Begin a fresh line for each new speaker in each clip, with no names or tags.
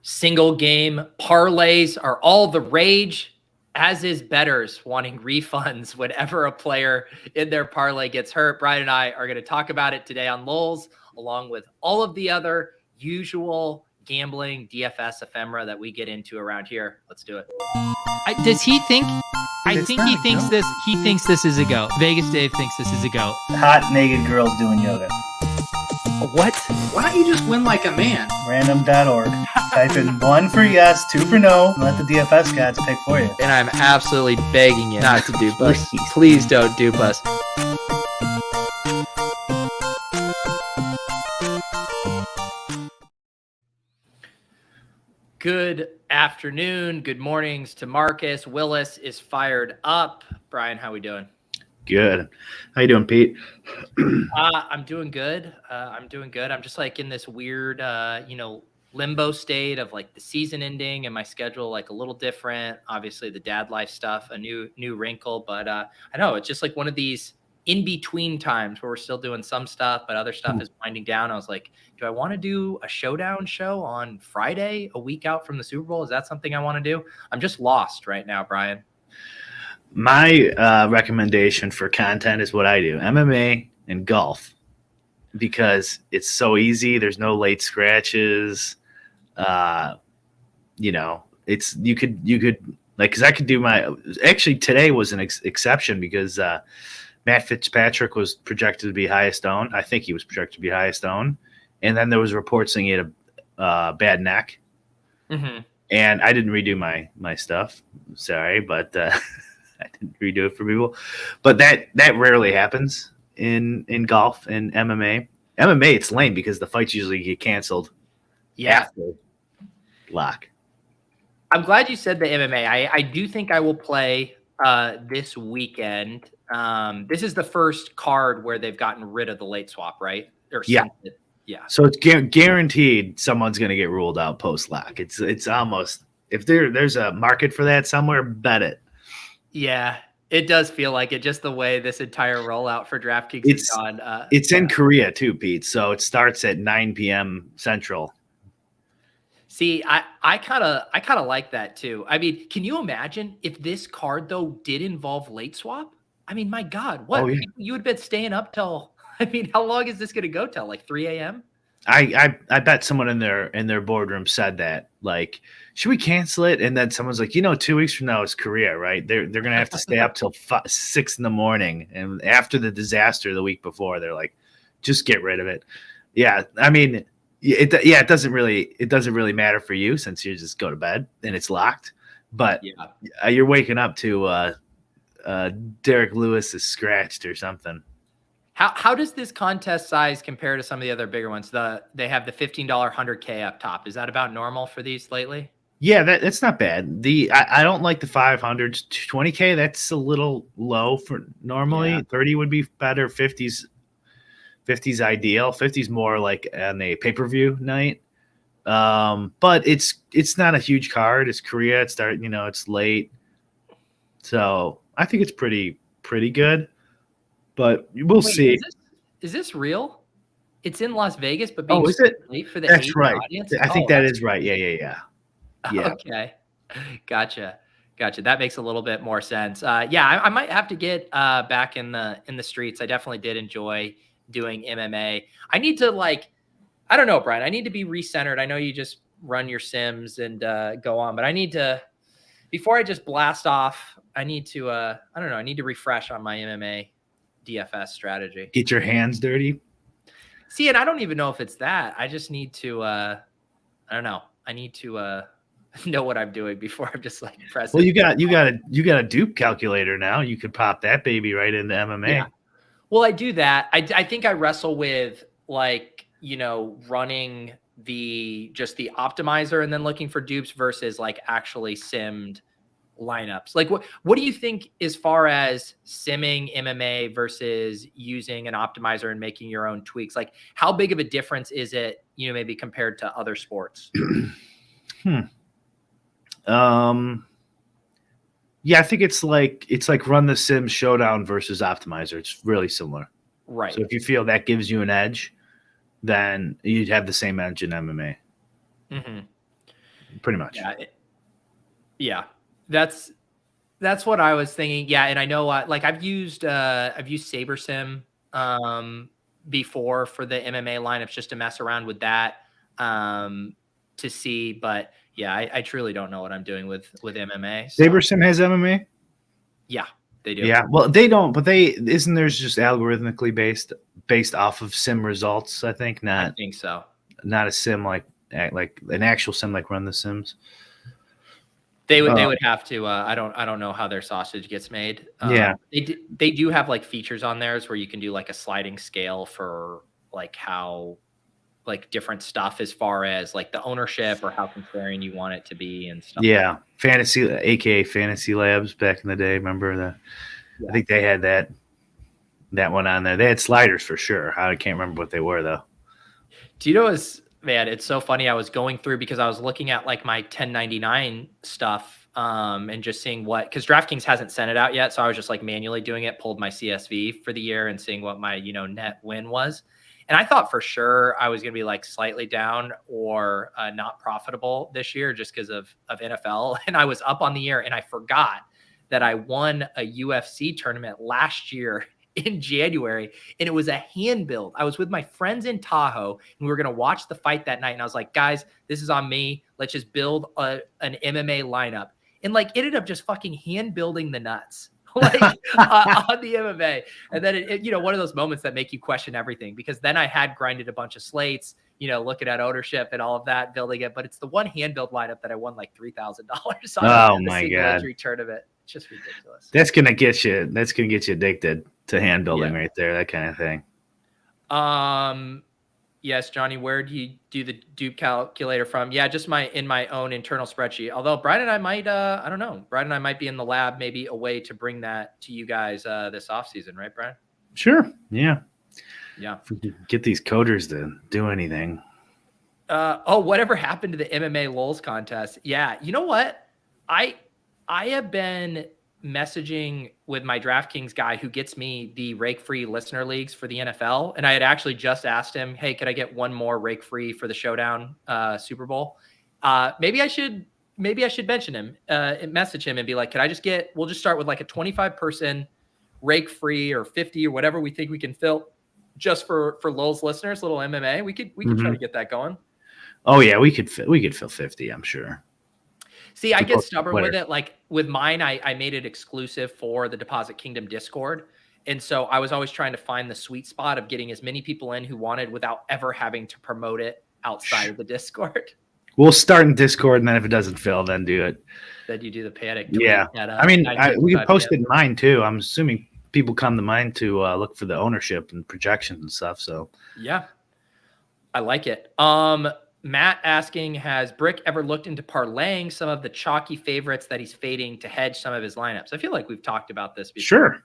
Single game parlays are all the rage, as is bettors wanting refunds whenever a player in their parlay gets hurt. Brian and I are going to talk about it today on lolz, along with all of the other usual gambling DFS ephemera that we get into around here. Let's do it.
Does he think? I think he thinks this. He thinks this is a go. Vegas Dave thinks this is a go.
Hot naked girls doing yoga.
What?
Why don't you just win like a man?
Random.org. Type in 1 for yes, 2 for no, and let the DFS gods pick for you.
And I'm absolutely begging you not to dupe us. Please don't dupe us.
Good afternoon. Good mornings to Marcus. Willis is fired up. Brian, how we doing?
Good. How you doing, Pete?
I'm doing good. I'm just like in this weird, limbo state of like the season ending and my schedule like a little different. Obviously, the dad life stuff, a new wrinkle, but I know it's just like one of these in between times where we're still doing some stuff, but other stuff is winding down. I was like, do I want to do a showdown show on Friday, a week out from the Super Bowl? Is that something I want to do? I'm just lost right now, Brian.
My recommendation for content is what I do: MMA and golf, because it's so easy. There's no late scratches. It's you could like, because I could do my. Actually, today was an exception because Matt Fitzpatrick was projected to be highest owned. I think he was projected to be highest owned, and then there was reports saying he had a bad neck. Mm-hmm. And I didn't redo my stuff. Sorry, but. I didn't redo it for people, but that rarely happens in golf and MMA. MMA, it's lame because the fights usually get canceled.
Yeah.
After lock.
I'm glad you said the MMA. I do think I will play this weekend. This is the first card where they've gotten rid of the late swap, right?
Yeah.
Yeah.
So it's guaranteed someone's going to get ruled out post lock. It's almost, if there's a market for that somewhere, bet it.
Yeah, it does feel like it, just the way this entire rollout for Draftkings has gone.
It's in Korea too, Pete. So it starts at 9 p.m. Central.
See, I kind of like that too. I mean, can you imagine if this card though did involve late swap? I mean, my God, what? Oh, yeah. You had been staying up till? I mean, how long is this going to go till? Like 3 a.m.?
I bet someone in their boardroom said that, like, should we cancel it? And then someone's like, 2 weeks from now it's Korea, right? They're gonna have to stay up till 6 in the morning, and after the disaster the week before, they're like, just get rid of it. Yeah, I mean, it doesn't really matter for you since you just go to bed and it's locked. But yeah, you're waking up to Derek Lewis is scratched or something.
How does this contest size compare to some of the other bigger ones? They have the $15 100K up top. Is that about normal for these lately?
Yeah, that's not bad. I don't like the 500s. 20K, that's a little low for normally. Yeah. 30 would be better. 50's ideal. 50's more like on a pay-per-view night. But it's not a huge card. It's Korea. It's late. So I think it's pretty good. But we'll see.
Is this real? It's in Las Vegas, but being late for the
That's right.
audience?
I think that is right. Yeah.
Okay. Gotcha. That makes a little bit more sense. I might have to get back in the streets. I definitely did enjoy doing MMA. I need to I don't know, Brian. I need to be recentered. I know you just run your sims and go on, but I need to, before I just blast off, I need to I need to refresh on my MMA DFS strategy.
Get your hands dirty.
See, and I don't even know if it's that. I just need to I don't know. I need to know what I'm doing before I'm just like pressing.
Well, you got a dupe calculator now. You could pop that baby right into MMA.
Yeah. Well, I do that. I think I wrestle with running the optimizer and then looking for dupes versus like actually simmed lineups. Like what do you think as far as simming MMA versus using an optimizer and making your own tweaks? Like how big of a difference is it, maybe compared to other sports?
Yeah, I think it's like run the sim showdown versus optimizer. It's really similar.
Right.
So if you feel that gives you an edge, then you'd have the same edge in MMA.
Mm-hmm.
pretty much.
Yeah, that's what I was thinking. Yeah, and I know like I've used SaberSim before for the MMA lineups just to mess around with that to see. But yeah, I truly don't know what I'm doing with MMA. So.
SaberSim has MMA.
Yeah, they do.
Yeah, well, they don't, but isn't theirs just algorithmically based off of sim results? I think not.
I think so.
Not a sim like an actual sim like Run the Sims.
They would have to. I don't know how their sausage gets made.
Yeah,
they do have like features on theirs where you can do like a sliding scale for like how like different stuff as far as like the ownership or how contrarian you want it to be and stuff.
Yeah, Fantasy, aka Fantasy Labs, back in the day. Remember that? Yeah. I think they had that one on there. They had sliders for sure. I can't remember what they were though.
Do you know man, it's so funny. I was going through because I was looking at like my 1099 stuff and just seeing because DraftKings hasn't sent it out yet. So I was just like manually doing it, pulled my CSV for the year and seeing what my, net win was. And I thought for sure I was going to be like slightly down or not profitable this year just because of NFL. And I was up on the year and I forgot that I won a UFC tournament last year in January, and it was a hand build. I was with my friends in Tahoe and we were going to watch the fight that night. And I was like, guys, this is on me. Let's just build an MMA lineup. And like, it ended up just fucking hand building the nuts like on the MMA. And then it one of those moments that make you question everything, because then I had grinded a bunch of slates, looking at ownership and all of that, building it. But it's the one hand build lineup that I won like $3,000 on.
Oh my God.
Injury tournament. It's just ridiculous.
That's going to get you addicted to hand building right there. That kind of thing.
Yes, Johnny, where do you do the dupe calculator from? Yeah, just in my own internal spreadsheet. Although Brian and I might, I don't know. Brian and I might be in the lab, maybe a way to bring that to you guys this off season, right, Brian?
Sure. Yeah.
Yeah.
If we could get these coders to do anything.
Whatever happened to the MMA lolz contest? Yeah. You know what? I have been messaging with my DraftKings guy who gets me the rake-free listener leagues for the NFL. And I had actually just asked him, hey, could I get one more rake-free for the Showdown Super Bowl? Maybe I should mention him and message him and be like, we'll just start with like a 25-person rake-free or 50 or whatever we think we can fill just for lolz listeners, little MMA. We could try to get that going.
Oh yeah, we could fill 50, I'm sure.
See, I get stubborn with it. Like with mine, I made it exclusive for the Deposit Kingdom Discord. And so I was always trying to find the sweet spot of getting as many people in who wanted without ever having to promote it outside of the Discord.
We'll start in Discord, and then if it doesn't fill, then do it.
Then you do the panic.
Yeah. We can post it in mine too. I'm assuming people come to mine to look for the ownership and projections and stuff. So
yeah, I like it. Matt asking, has Bric ever looked into parlaying some of the chalky favorites that he's fading to hedge some of his lineups? I feel like we've talked about this before.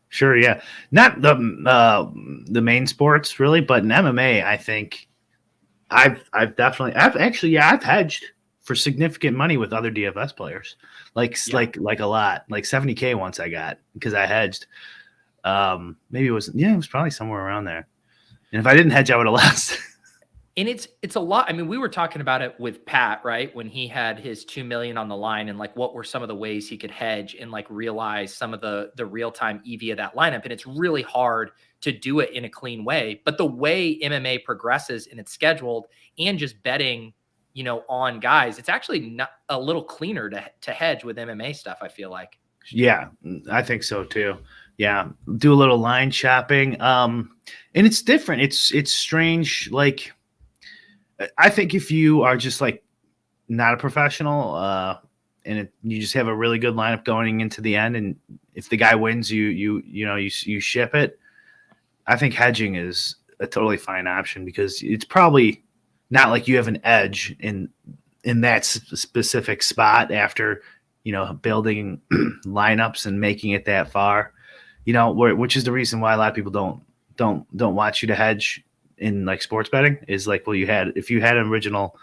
Sure. Yeah. Not the main sports really, but in MMA, I think I've hedged for significant money with other DFS players, like a lot, like 70K once I got because I hedged. Maybe it was probably somewhere around there. And if I didn't hedge, I would have lost.
And it's a lot. I mean, we were talking about it with Pat, right? When he had his 2 million on the line and like, what were some of the ways he could hedge and like realize some of the real-time EV of that lineup. And it's really hard to do it in a clean way. But the way MMA progresses and it's scheduled and just betting, on guys, it's actually not a little cleaner to hedge with MMA stuff, I feel like.
Yeah, I think so too. Yeah. Do a little line shopping. And it's different. It's strange. Like, I think if you are just like not a professional and you just have a really good lineup going into the end, and if the guy wins, you ship it. I think hedging is a totally fine option because it's probably not like you have an edge in that specific spot after building lineups and making it that far. Which is the reason why a lot of people don't want you to hedge in like sports betting is like, well, if you had an original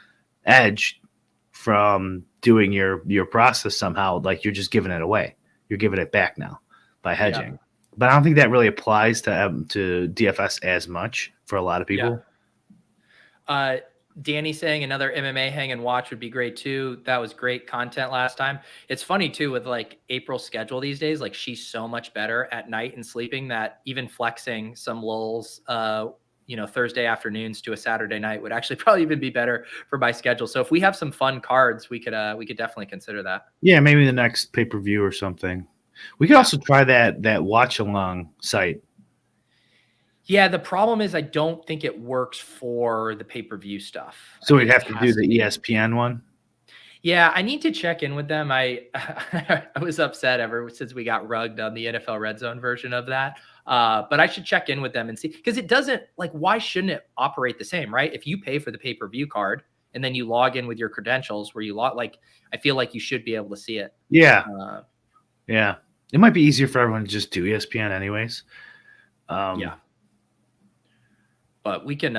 edge from doing your process somehow, like you're just giving it away. You're giving it back now by hedging. Yeah. But I don't think that really applies to DFS as much for a lot of people.
Yeah. Danny saying another MMA hang and watch would be great too. That was great content last time. It's funny too with like April's schedule these days. Like she's so much better at night and sleeping that even flexing some lulz, Thursday afternoons to a Saturday night would actually probably even be better for my schedule. So if we have some fun cards, we could definitely consider that.
Yeah, maybe the next pay-per-view or something. We could also try that watch along site.
Yeah, the problem is I don't think it works for the pay-per-view stuff.
So we'd have to do the ESPN one?
Yeah, I need to check in with them. I was upset ever since we got rugged on the NFL Red Zone version of that. But I should check in with them and see, because it doesn't, like, why shouldn't it operate the same, right? If you pay for the pay-per-view card and then you log in with your credentials where you I feel like you should be able to see it.
Yeah. Yeah. It might be easier for everyone to just do ESPN anyways.
Yeah. But we can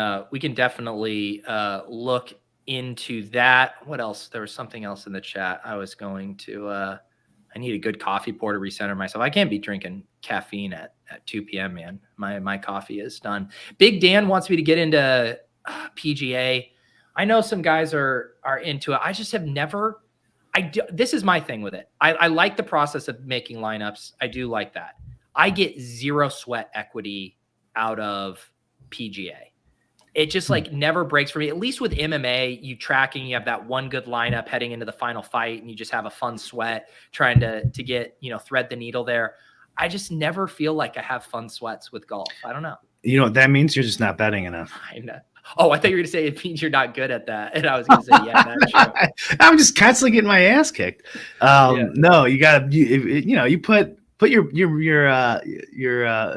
definitely look into that. What else? There was something else in the chat. I was going to I need a good coffee pour to recenter myself. I can't be drinking caffeine at 2 p.m., man. My coffee is done. Big Dan wants me to get into PGA. I know some guys are into it. I just have never this is my thing with it. I like the process of making lineups. I do like that. I get zero sweat equity out of PGA. It just like never breaks for me. At least with MMA, you have that one good lineup heading into the final fight and you just have a fun sweat trying to get, thread the needle there. I just never feel like I have fun sweats with golf. I don't know.
You know what that means? You're just not betting enough.
I know. Oh, I thought you were going to say it means you're not good at that. And I was going to say, yeah, that's true.
I'm just constantly getting my ass kicked. No, you got to, you put your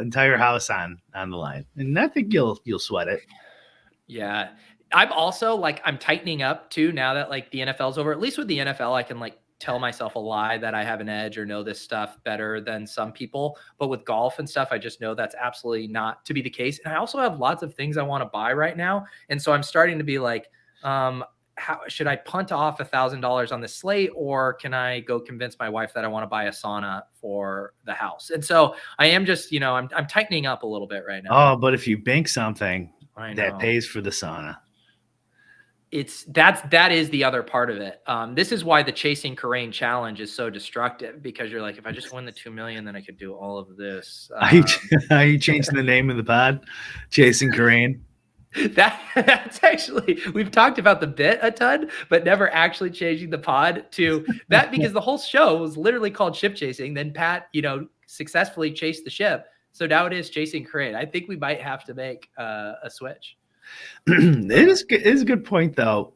entire house on the line, and I think you'll sweat it.
Yeah. I'm also I'm tightening up too now that like the NFL's over. At least with the NFL, I can tell myself a lie that I have an edge or know this stuff better than some people. But with golf and stuff, I just know that's absolutely not to be the case. And I also have lots of things I want to buy right now. And so I'm starting to be like, how should I punt off $1,000 on the slate, or can I go convince my wife that I want to buy a sauna for the house? And so I am just, I'm tightening up a little bit right now.
Oh, but if you bank something that pays for the sauna,
that is the other part of it. This is why the Chasing Corain challenge is so destructive, because you're like, if I just win the 2 million, then I could do all of this.
Are you changing the name of the pod? Chasing Corain?
That's actually, we've talked about the bit a ton, but never actually changing the pod to that, because the whole show was literally called Ship Chasing. Then Pat, successfully chased the ship. So now it is Chasing Corain. I think we might have to make a switch.
It is a good point, though.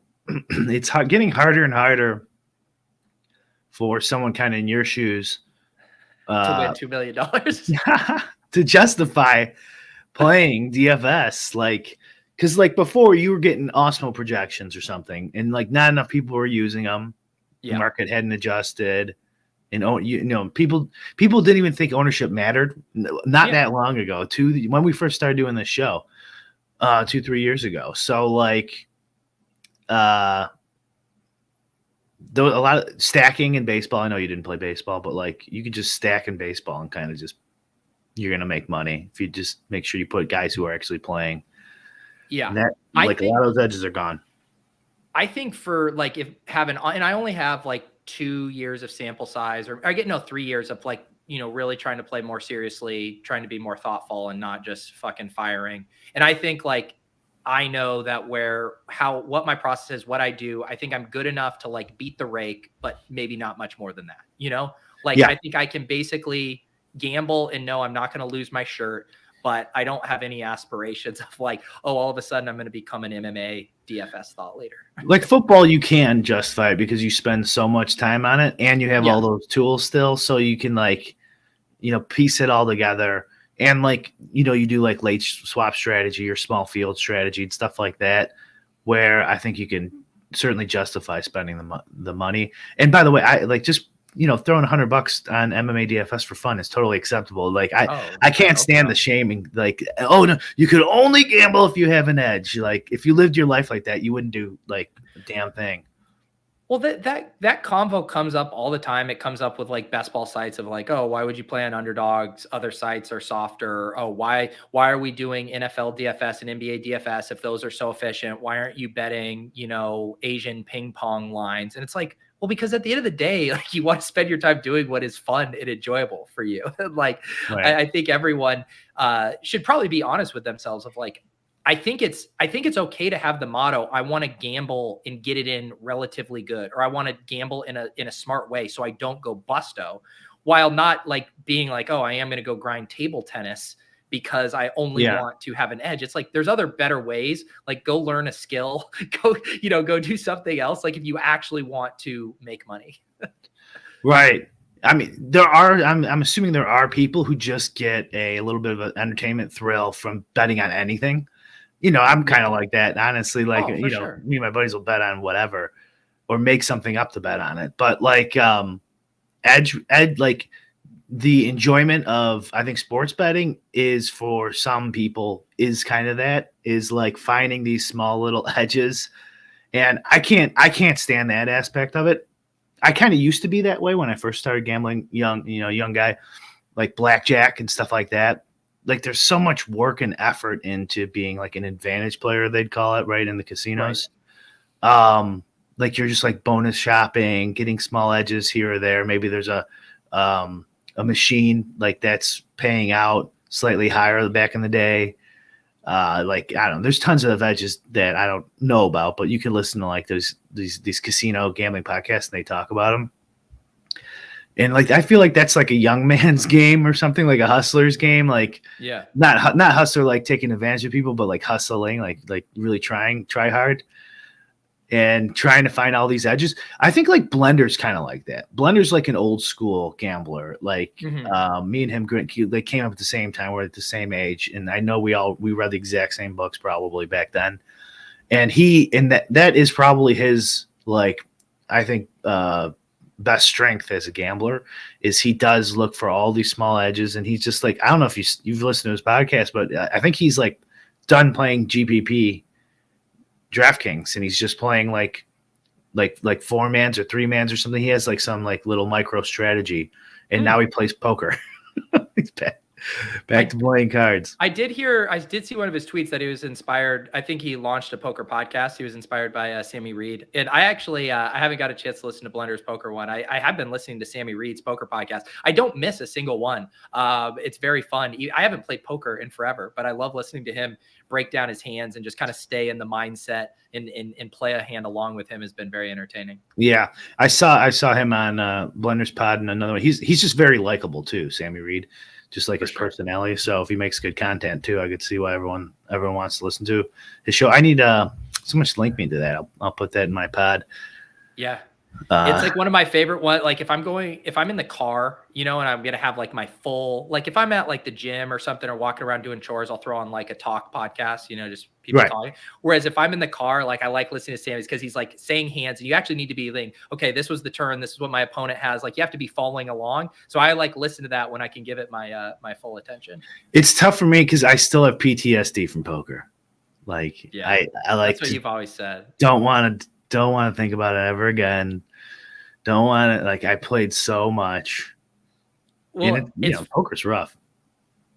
It's getting harder and harder for someone kind of in your shoes
to win $2 million
to justify playing DFS. Because before, you were getting Osmo projections or something, and not enough people were using them. Yeah. The market hadn't adjusted, and people didn't even think ownership mattered. Not that long ago, when we first started doing this show, 2-3 years ago. So a lot of stacking in baseball. I know you didn't play baseball, but you could just stack in baseball and kind of just, you're gonna make money if you just make sure you put guys who are actually playing. Yeah. And that, a lot of those edges are gone.
I think for if having, and I only have 2 years of sample size, or I get 3 years of really trying to play more seriously, trying to be more thoughtful and not just fucking firing. And I think I know that what my process is, what I do, I think I'm good enough to beat the rake, but maybe not much more than that, I think I can basically gamble and know I'm not going to lose my shirt, but I don't have any aspirations of all of a sudden I'm going to become an MMA DFS thought leader.
Football, you can justify it because you spend so much time on it and you have all those tools still. So you can piece it all together. And you do late swap strategy or small field strategy and stuff like that, where I think you can certainly justify spending the money. And by the way, I just throwing $100 on MMA DFS for fun is totally acceptable. I can't stand the shaming. Oh no, you could only gamble if you have an edge. If you lived your life like that, you wouldn't do a damn thing.
Well, that convo comes up all the time. It comes up with like best ball sites of like, oh, why would you play on underdogs? Other sites are softer. Oh, why are we doing NFL DFS and NBA DFS if those are so efficient? Why aren't you betting, Asian ping pong lines? And it's like, well, because at the end of the day, like you want to spend your time doing what is fun and enjoyable for you. Like,
Right.
I think everyone should probably be honest with themselves of like, I think it's okay to have the motto, I want to gamble and get it in relatively good, or I want to gamble in a smart way so I don't go busto, while not like being like, oh, I am going to go grind table tennis because I only want to have an edge. It's like there's other better ways, like go learn a skill, go do something else, like if you actually want to make money.
Right. I mean, I'm assuming there are people who just get a little bit of an entertainment thrill from betting on anything. I'm kind of like that, honestly. Like,
sure.
me and my buddies will bet on whatever or make something up to bet on it. But like, edge, like the enjoyment of, I think sports betting is for some people is kind of that, is like finding these small little edges. And I can't stand that aspect of it. I kind of used to be that way when I first started gambling, young guy, like blackjack and stuff like that. Like there's so much work and effort into being like an advantage player, they'd call it, right, in the casinos. Right. Like you're just like bonus shopping, getting small edges here or there. Maybe there's a machine like that's paying out slightly higher back in the day. Like I don't know, there's tons of edges that I don't know about, but you can listen to like these casino gambling podcasts and they talk about them. And like I feel like that's like a young man's game or something, like a hustler's game. Like not hustler like taking advantage of people, but like hustling, like really try hard and trying to find all these edges. I think like Blender's kind of like that. Blender's like an old school gambler. Like me and him, they came up at the same time. We're at the same age, and I know we read the exact same books probably back then. And that is probably his, like, I think best strength as a gambler is he does look for all these small edges, and he's just like, I don't know if you've listened to his podcast, but I think he's like done playing GPP Draftkings, and he's just playing like 4-mans or 3-mans or something. He has like some like little micro strategy, and now he plays poker. He's back to playing cards.
I did see one of his tweets that he was inspired. I think he launched a poker podcast. He was inspired by Sammy Reed. And I actually, I haven't got a chance to listen to Blender's poker one. I have been listening to Sammy Reed's poker podcast. I don't miss a single one. It's very fun. I haven't played poker in forever, but I love listening to him break down his hands and just kind of stay in the mindset and play a hand along with him has been very entertaining. Yeah.
I saw him on Blender's pod and another one. He's just very likable too, Sammy Reed. Just like his personality. So if he makes good content too, I could see why everyone wants to listen to his show. I need someone to link me to that. I'll put that in my pod.
Yeah. It's like one of my favorite ones. Like if I'm in the car, and I'm going to have like my full, like if I'm at like the gym or something or walking around doing chores, I'll throw on like a talk podcast, just people talking. Whereas if I'm in the car, like I like listening to Sammy's because he's like saying hands and you actually need to be like, okay, this was the turn. This is what my opponent has. Like you have to be following along. So I like listen to that when I can give it my, my full attention.
It's tough for me because I still have PTSD from poker. Like I like,
that's what you've always said.
Don't want to think about it ever again. Don't want to, like, I played so much. Well, poker's rough.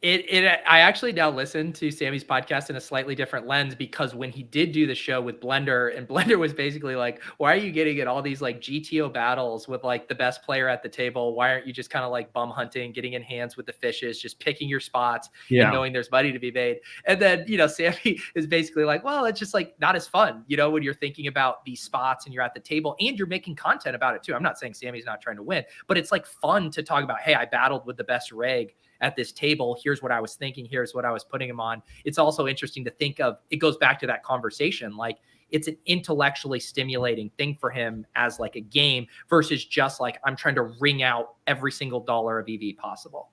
I actually now listen to Sammy's podcast in a slightly different lens because when he did do the show with Blender, and Blender was basically like, why are you getting in all these like GTO battles with like the best player at the table? Why aren't you just kind of like bum hunting, getting in hands with the fishes, just picking your spots and knowing there's money to be made? And then, Sammy is basically like, well, it's just like not as fun, when you're thinking about these spots and you're at the table and you're making content about it too. I'm not saying Sammy's not trying to win, but it's like fun to talk about, hey, I battled with the best reg at this table. Here's what I was thinking. Here's what I was putting him on. It's also interesting to think of. It goes back to that conversation. Like it's an intellectually stimulating thing for him as like a game versus just like, I'm trying to wring out every single dollar of EV possible.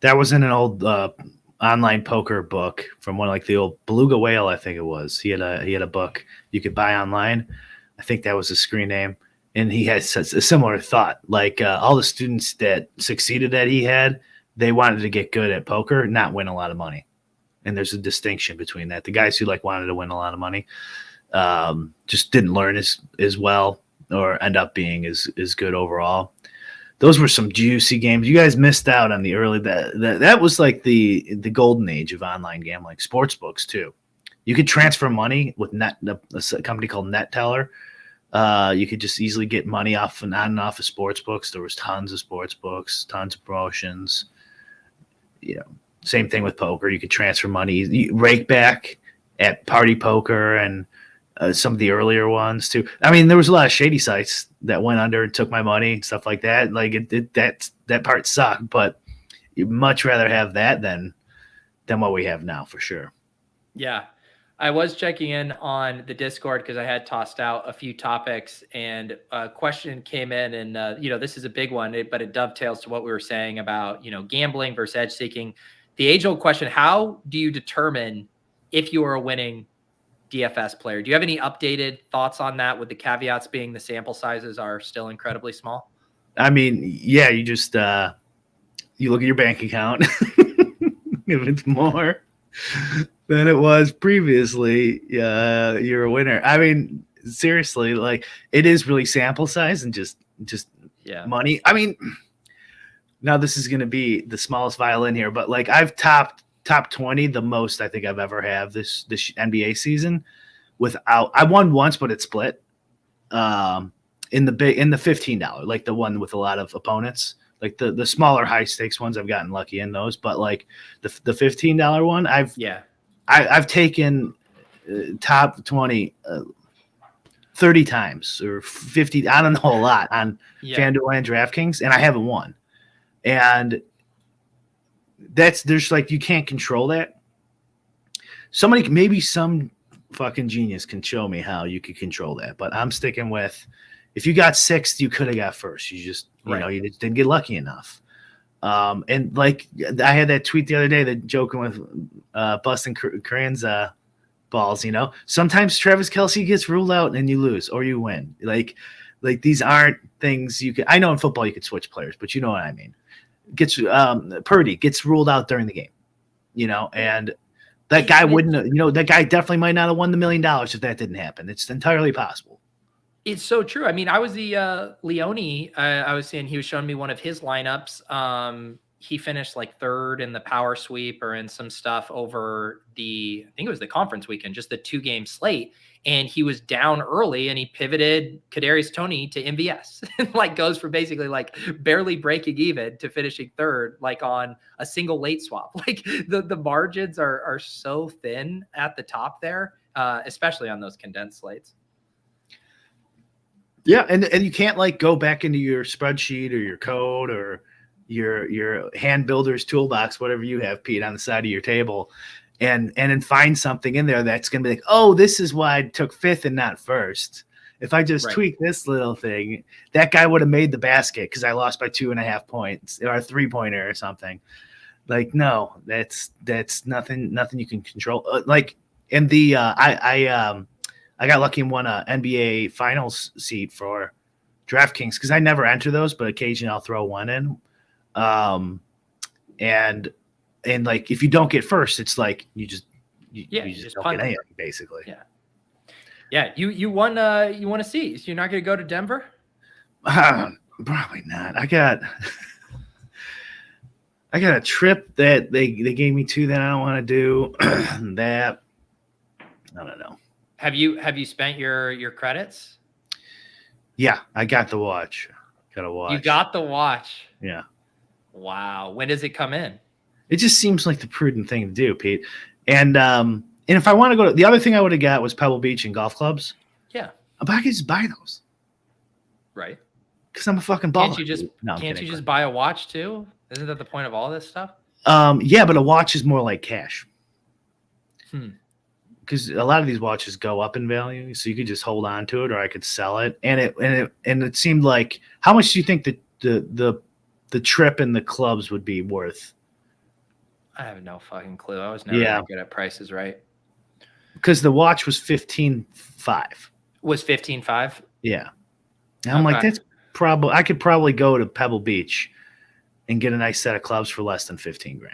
That was in an old online poker book from one like the old Beluga Whale. I think it was, he had a book you could buy online. I think that was his screen name. And he had such a similar thought, like all the students that succeeded that he had, they wanted to get good at poker, not win a lot of money. And there's a distinction between that. The guys who like wanted to win a lot of money just didn't learn as well, or end up being as good overall. Those were some juicy games. You guys missed out on the early that was like the golden age of online gambling. Sports books too. You could transfer money with a company called NetTeller. You could just easily get money off and on and off of sports books. There was tons of sports books, tons of promotions. Same thing with poker. You could transfer money, rake back at Party Poker and some of the earlier ones too. I mean, there was a lot of shady sites that went under and took my money and stuff like that. Like that part sucked, but you'd much rather have that than what we have now for sure.
Yeah. I was checking in on the Discord because I had tossed out a few topics, and a question came in, and this is a big one, but it dovetails to what we were saying about gambling versus edge seeking. The age-old question: how do you determine if you are a winning DFS player? Do you have any updated thoughts on that? With the caveats being the sample sizes are still incredibly small.
I mean, yeah, you just you look at your bank account. If it's more than it was previously, you're a winner. I mean, seriously, like it is really sample size and just money. I mean, now this is going to be the smallest violin here, but like I've top 20 the most I think I've ever have this NBA season without. I won once, but it split in the $15, like the one with a lot of opponents. Like the smaller high stakes ones, I've gotten lucky in those, but like the $15 one, I've taken top 20 30 times or 50. I don't know, a lot on FanDuel and DraftKings, and I haven't won. And there's like you can't control that. Maybe some fucking genius can show me how you could control that, but I'm sticking with. If you got sixth, you could have got first. You just, you just didn't get lucky enough. And like I had that tweet the other day that joking with busting Corinne's balls. Sometimes Travis Kelce gets ruled out and you lose or you win. Like these aren't things you could. I know in football you could switch players, but you know what I mean. Purdy gets ruled out during the game. And that guy wouldn't. That guy definitely might not have won the $1 million if that didn't happen. It's entirely possible.
It's so true. I mean, I was the Leone. I was saying he was showing me one of his lineups. He finished like third in the power sweep or in some stuff over I think it was the conference weekend, just the 2-game slate. And he was down early and he pivoted Kadarius Toney to MVS and like goes for basically like barely breaking even to finishing third, like on a single late swap. Like the margins are so thin at the top there, especially on those condensed slates.
Yeah, and you can't like go back into your spreadsheet or your code or your hand builder's toolbox, whatever you have, Pete, on the side of your table, and then find something in there that's gonna be like, oh, this is why I took fifth and not first. If I just tweak this little thing, that guy would have made the basket because I lost by 2.5 points or a 3-pointer or something. Like, no, that's nothing you can control. Like in the I got lucky and won a NBA Finals seat for DraftKings because I never enter those, but occasionally I'll throw one in. And like if you don't get first, it's like you just don't get anything, basically.
Yeah. You won a seat. So you're not going to go to Denver?
Probably not. I got a trip that they gave me to that I don't want to do. That I don't know.
Have you spent your credits?
Yeah, I got the watch. Got a watch.
You got the watch.
Yeah.
Wow. When does it come in?
It just seems like the prudent thing to do, Pete. And if I want to go the other thing I would have got was Pebble Beach and golf clubs.
Yeah.
But I could just buy those.
Right.
Because I'm a fucking baller.
Can't you just buy a watch too? Isn't that the point of all this stuff?
Yeah, but a watch is more like cash. Because a lot of these watches go up in value, so you could just hold on to it, or I could sell it. And it seemed like, how much do you think that the trip and the clubs would be worth?
I have no fucking clue. I was never really good at prices, right?
Because the watch was $15,500.
Was $15,500?
Yeah. And I'm like, that's probably I could probably go to Pebble Beach and get a nice set of clubs for less than $15,000.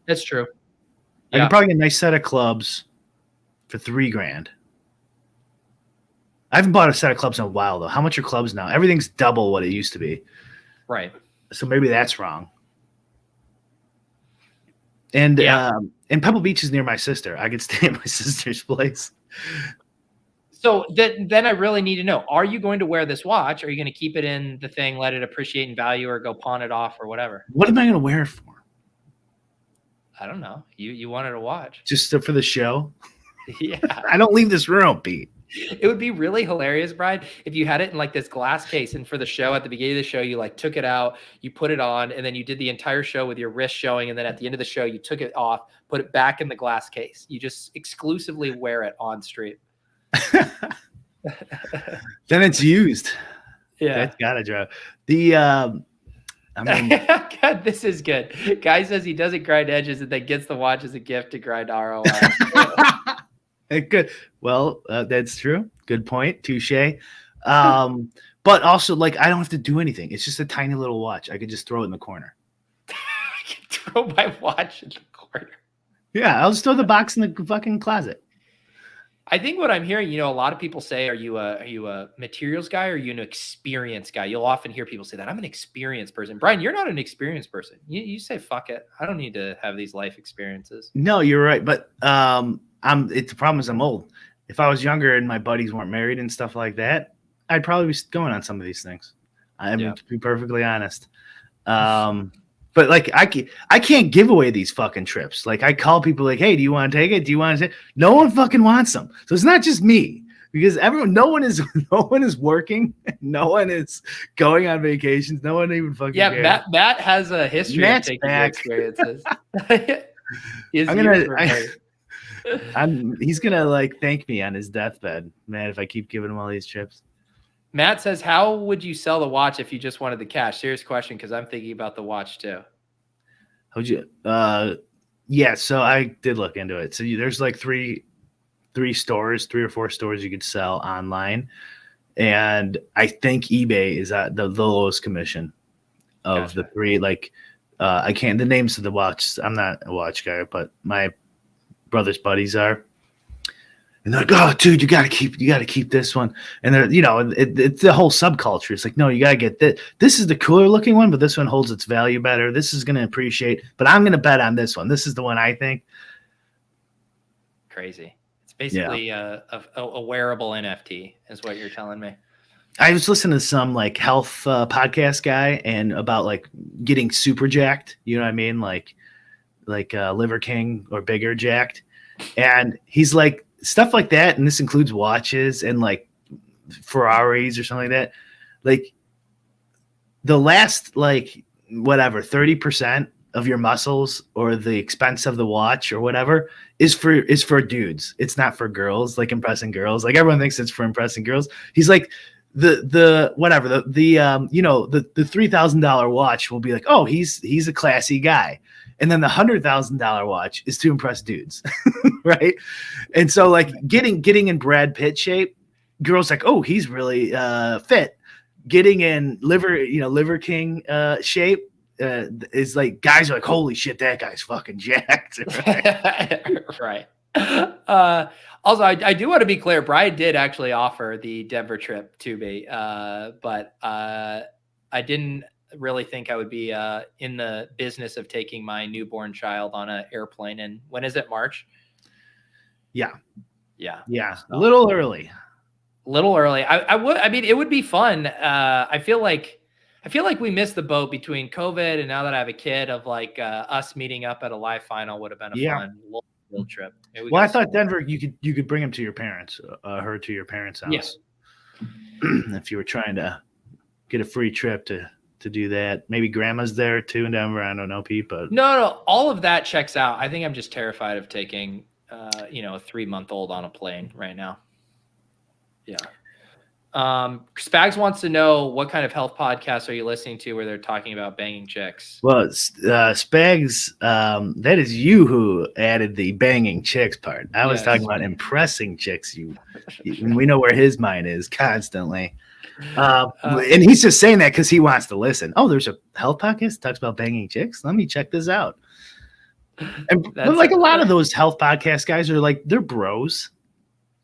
That's true.
I could probably get a nice set of clubs for $3,000 I haven't bought a set of clubs in a while though. How much are clubs now? Everything's double what it used to be.
Right.
So maybe that's wrong. And and Pebble Beach is near my sister. I could stay at my sister's place.
So then I really need to know, are you going to wear this watch? Or are you going to keep it in the thing, let it appreciate in value, or go pawn it off or whatever?
What am I going to wear it for?
I don't know. You wanted a watch.
Just for the show?
Yeah.
I don't leave this room, Pete.
It would be really hilarious, Brian, if you had it in like this glass case, and for the show, at the beginning of the show, you like took it out, you put it on, and then you did the entire show with your wrist showing, and then at the end of the show, you took it off, put it back in the glass case. You just exclusively wear it on stream.
Then it's used.
Yeah.
That's gotta drive. I mean,
God, this is good. Guy says he doesn't grind edges and then gets the watch as a gift to grind ROI.
good. Well, that's true. Good point. Touche. But also, like, I don't have to do anything. It's just a tiny little watch. I could just throw it in the corner.
I can throw my watch in the corner.
Yeah, I'll just throw the box in the fucking closet.
I think what I'm hearing, a lot of people say, are you a materials guy or are you an experience guy? You'll often hear people say that. I'm an experienced person. Brian, you're not an experienced person. You say, fuck it. I don't need to have these life experiences.
No, you're right. But the problem is I'm old. If I was younger and my buddies weren't married and stuff like that, I'd probably be going on some of these things. To be perfectly honest. But like I can't give away these fucking trips. Like I call people like, hey, do you want to take it? Do you want to take it? No one fucking wants them. So it's not just me because no one is working. No one is going on vacations. No one even fucking cares.
Matt has a history of taking experiences.
He's gonna like thank me on his deathbed, man, if I keep giving him all these trips.
Matt says, how would you sell the watch if you just wanted the cash? Serious question, because I'm thinking about the watch too.
How would you? Yeah, so I did look into it. So there's like three or four stores you could sell online, and I think eBay is at the lowest commission of the three. Like, I can't the names of the watch. I'm not a watch guy, but my brother's buddies are. And they're like, oh, dude, you gotta keep this one. And they're, it's the whole subculture. It's like, no, you gotta get this. This is the cooler looking one, but this one holds its value better. This is gonna appreciate, but I'm gonna bet on this one. This is the one I think.
Crazy. It's basically a wearable NFT, is what you're telling me.
I was listening to some like health podcast guy and about like getting super jacked. You know what I mean? Like Liver King or bigger jacked. And he's like, stuff like that, and this includes watches and like Ferraris or something like that. Like the last 30% of your muscles or the expense of the watch or whatever is for dudes. It's not for girls, like impressing girls. Like everyone thinks it's for impressing girls. He's like the $3,000 watch will be like, oh, he's a classy guy. And then the $100,000 watch is to impress dudes, right? And so, like getting in Brad Pitt shape, girls like, oh, he's really fit. Getting in Liver King shape is like guys are like, holy shit, that guy's fucking jacked,
right? Also, I do want to be clear. Brian did actually offer the Denver trip to me, but I didn't really think I would be in the business of taking my newborn child on an airplane. And when is it? March? Yeah.
A little early.
I mean, it would be fun. I feel like we missed the boat between COVID and now that I have a kid of like us meeting up at a live final would have been a fun little trip.
Well, I thought Denver, you could bring him to your parents, her to your parents' house.
Yes.
If you were trying to get a free trip to do that. Maybe grandma's there too in Denver. I don't know, Pete, but
no, all of that checks out. I think I'm just terrified of taking, a 3-month-old on a plane right now. Yeah. Spags wants to know what kind of health podcasts are you listening to where they're talking about banging chicks?
Well, Spags, that is you who added the banging chicks part. I was talking about impressing chicks. We know where his mind is constantly. And he's just saying that because he wants to listen. Oh, there's a health podcast that talks about banging chicks. Let me check this out. And like a lot of those health podcast guys are like, they're bros.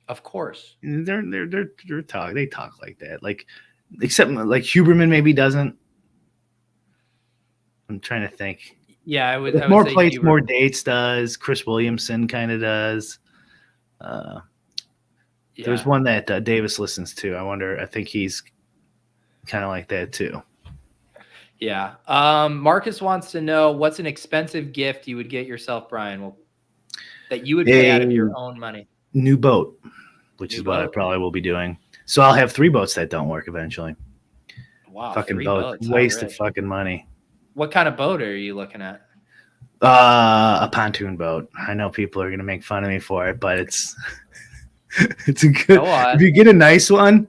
Of course.
They're talk. They talk like that. Like, except like Huberman maybe doesn't. I'm trying to think.
Yeah, I would
More
say
plates,
Huber.
more dates does. Chris Williamson kind of does. There's one that Davis listens to. I think he's kind of like that too.
Yeah. Marcus wants to know what's an expensive gift you would get yourself, Brian, that you would pay out of your own money.
New boat, which is what I probably will be doing. So I'll have 3 boats that don't work eventually.
Wow.
Fucking boats. Waste of fucking money.
What kind of boat are you looking at?
A pontoon boat. I know people are gonna make fun of me for it, but it's it's a good. If you get a nice one,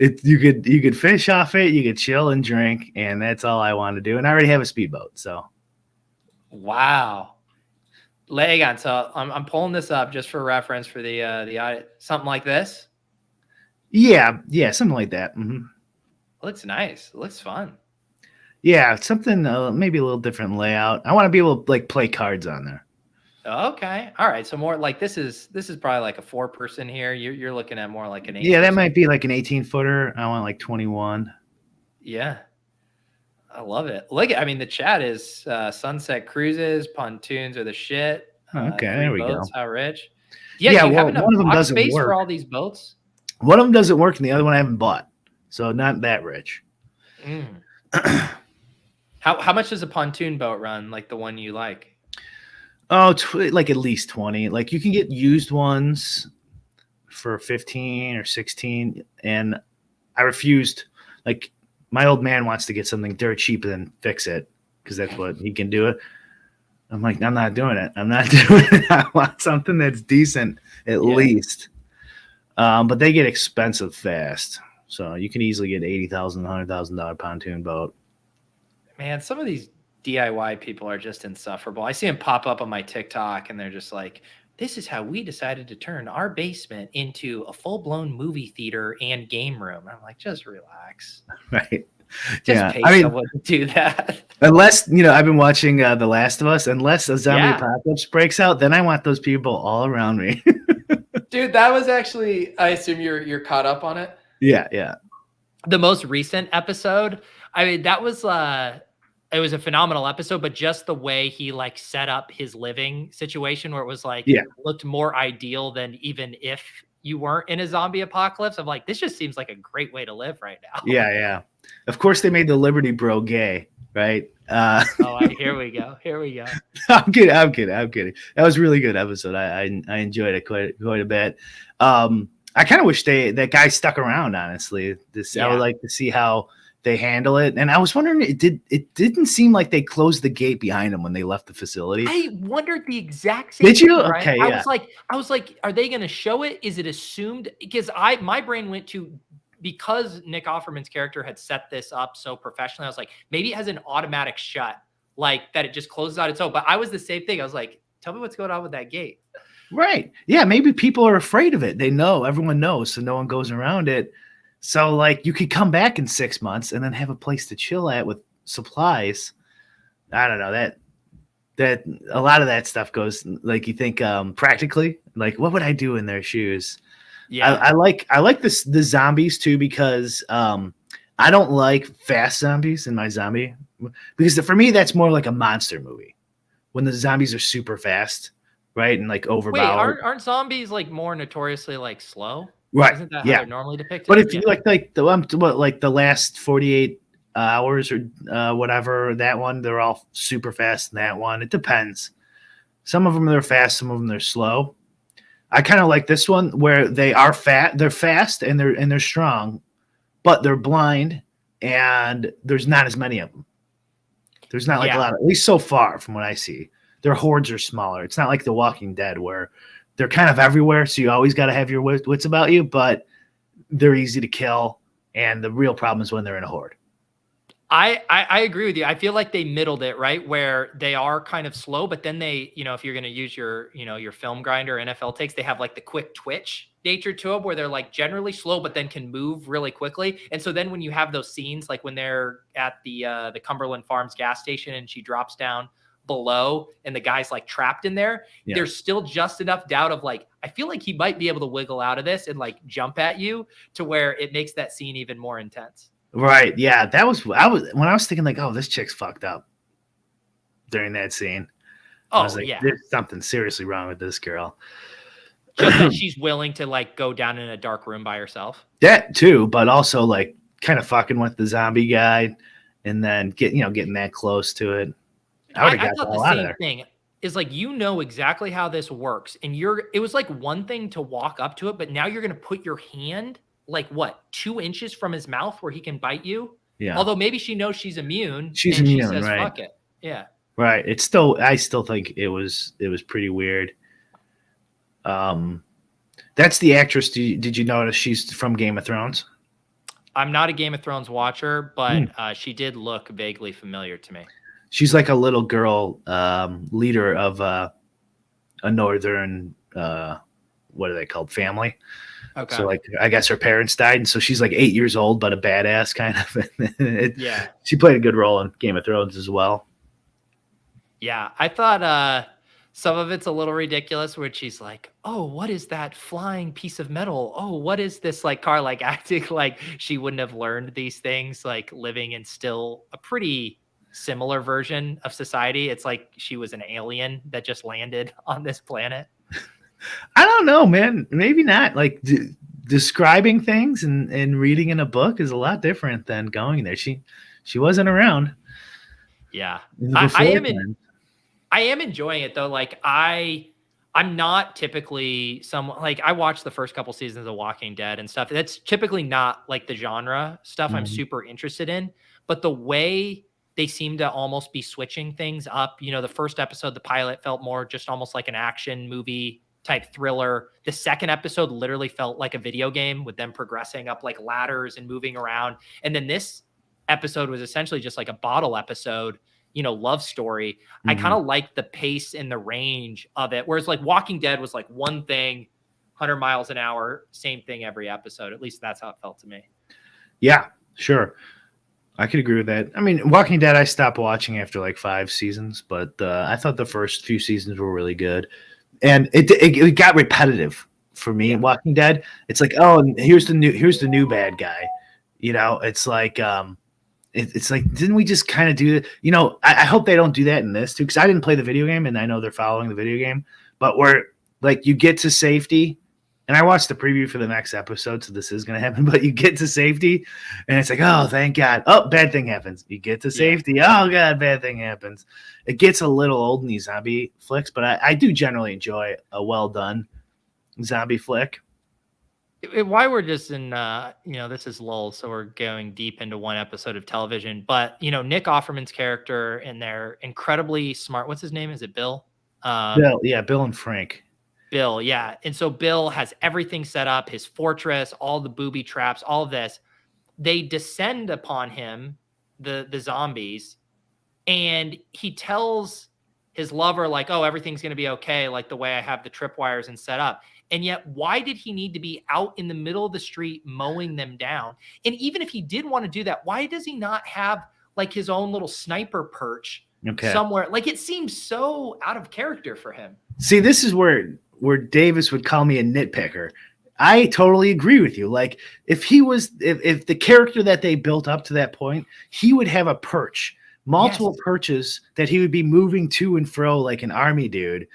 you could fish off it, you could chill and drink, and that's all I want to do. And I already have a speedboat, so.
Wow. Hang on. So I'm pulling this up just for reference for the something like this.
Yeah, something like that. Mm-hmm.
Looks nice. It looks fun.
Yeah, something maybe a little different layout. I want to be able to like play cards on there.
Okay. All right. So more like this is probably like a 4-person here. You're looking at more like an 8.
Yeah, that might be like an 18-footer. I want like 21.
Yeah. I love it. I mean, the chat is sunset cruises, pontoons are the shit.
Okay, there we go.
How rich? Yeah. You have enough
one of them doesn't
space
work
for all these boats.
One of them doesn't work, and the other one I haven't bought, so not that rich.
How much does a pontoon boat run? Like the one you like?
Oh, like at least 20. Like you can get used ones for 15 or 16, and I refused. Like my old man wants to get something dirt cheap and then fix it because that's what he can do it. I'm like, I'm not doing it. I'm not doing it. I want something that's decent at least. But they get expensive fast, so you can easily get $80,000, $100,000 pontoon boat.
Man, some of these DIY people are just insufferable. I see them pop up on my TikTok and they're just like, this is how we decided to turn our basement into a full-blown movie theater and game room. I'm like, just relax.
Right.
Just pay someone to do that.
Unless, I've been watching The Last of Us. Unless a zombie apocalypse breaks out, then I want those people all around me.
Dude, that was actually, I assume you're caught up on it?
Yeah.
The most recent episode, I mean, that was it was a phenomenal episode, but just the way he like set up his living situation where it was like it looked more ideal than even if you weren't in a zombie apocalypse. I'm like, this just seems like a great way to live right now.
Yeah. Of course they made the Liberty Bro gay, right?
Here we go.
I'm kidding. That was a really good episode. I enjoyed it quite a bit. I kind of wish that guy stuck around, honestly. I would like to see how they handle it. And I was wondering, it didn't seem like they closed the gate behind him when they left the facility.
I wondered the exact same
thing. Did you?
Right?
Okay.
I was like, are they going to show it? Is it assumed? Because my brain went to, because Nick Offerman's character had set this up so professionally, I was like, maybe it has an automatic shut, like that it just closes out its own. But I was the same thing. I was like, tell me what's going on with that gate.
Right. Yeah. Maybe people are afraid of it. They know, everyone knows, so no one goes around it. So like you could come back in 6 months and then have a place to chill at with supplies. I don't know, that a lot of that stuff goes, like, you think practically, like what would I do in their shoes? Yeah. I like the zombies too, because I don't like fast zombies in my zombie, because for me that's more like a monster movie when the zombies are super fast, right? And like overpowered.
Wait, aren't zombies like more notoriously like slow?
Right.
Isn't that how they're normally depicted?
But if you like the last 48 hours or whatever, that one, they're all super fast in that one. It depends. Some of them they're fast, some of them they're slow. I kind of like this one where they are fat, they're fast and they're strong, but they're blind and there's not as many of them. There's not like a lot, at least so far from what I see. Their hordes are smaller. It's not like The Walking Dead where they're kind of everywhere, so you always got to have your wits about you, but they're easy to kill, and the real problem is when they're in a horde.
I agree with you. I feel like they middled it, right, where they are kind of slow, but then they, if you're going to use your film grinder, NFL takes, they have like the quick twitch nature to them where they're like generally slow, but then can move really quickly. And so then when you have those scenes, like when they're at the Cumberland Farms gas station and she drops down below and the guy's like trapped in there,
Yeah.
there's still just enough doubt of like, I feel like he might be able to wiggle out of this and like jump at you to where it makes that scene even more intense.
Right. Yeah. That was, when I was thinking like, oh, this chick's fucked up during that scene. I was like, there's something seriously wrong with this girl.
Just that she's willing to like go down in a dark room by herself.
That too, but also like kind of fucking with the zombie guy and then getting that close to it. I
thought the same thing is like, exactly how this works. And it was like one thing to walk up to it, but now you're going to put your hand like what, 2 inches from his mouth where he can bite you. Yeah. Although maybe she knows she's immune.
She's immune,
she says,
right?
Fuck it. Yeah.
Right. I still think it was pretty weird. That's the actress. Did you notice she's from Game of Thrones?
I'm not a Game of Thrones watcher, but she did look vaguely familiar to me.
She's like a little girl leader of a northern what are they called, family. Okay. So like I guess her parents died, and so she's like 8 years old, but a badass kind of. Yeah. She played a good role in Game of Thrones as well.
Yeah, I thought some of it's a little ridiculous where she's like, oh, what is that flying piece of metal? Oh, what is this like car? Like acting like she wouldn't have learned these things, like living in still a pretty similar version of society. It's like she was an alien that just landed on this planet.
I don't know, man. Maybe not. Like describing things and reading in a book is a lot different than going there. She wasn't around.
Yeah. I am enjoying it though. Like I'm not typically someone like I watched the first couple seasons of Walking Dead and stuff. That's typically not like the genre stuff I'm super interested in, but the way they seem to almost be switching things up. The first episode, the pilot felt more just almost like an action movie type thriller. The second episode literally felt like a video game with them progressing up like ladders and moving around. And then this episode was essentially just like a bottle episode, love story. I kind of like the pace and the range of it. Whereas like Walking Dead was like one thing, 100 miles an hour, same thing every episode. At least that's how it felt to me.
Yeah, sure. I could agree with that. I mean, Walking Dead, I stopped watching after like 5 seasons, but I thought the first few seasons were really good. And it got repetitive for me in Walking Dead. It's like, oh, and here's the new bad guy. It's like, it's like, didn't we just kind of do it? I hope they don't do that in this too, because I didn't play the video game and I know they're following the video game, but where like you get to safety, and I watched the preview for the next episode, so this is going to happen, but you get to safety and it's like, oh, thank God. Oh, bad thing happens. You get to safety. Oh God, bad thing happens. It gets a little old in these zombie flicks, but I do generally enjoy a well done zombie flick.
Why we're just in, this is lolz, so we're going deep into one episode of television. But, Nick Offerman's character and they're incredibly smart. What's his name? Is it Bill?
Bill, yeah, Bill and Frank.
Bill, yeah. And so Bill has everything set up, his fortress, all the booby traps, all of this. They descend upon him, the zombies, and he tells his lover, like, oh, everything's going to be okay, like the way I have the tripwires and set up. And yet, why did he need to be out in the middle of the street mowing them down? And even if he did want to do that, why does he not have like his own little sniper perch somewhere? Like, it seems so out of character for him.
See, this is where Davis would call me a nitpicker. I totally agree with you. Like, if the character that they built up to that point, he would have a perch, multiple perches that he would be moving to and fro like an army dude,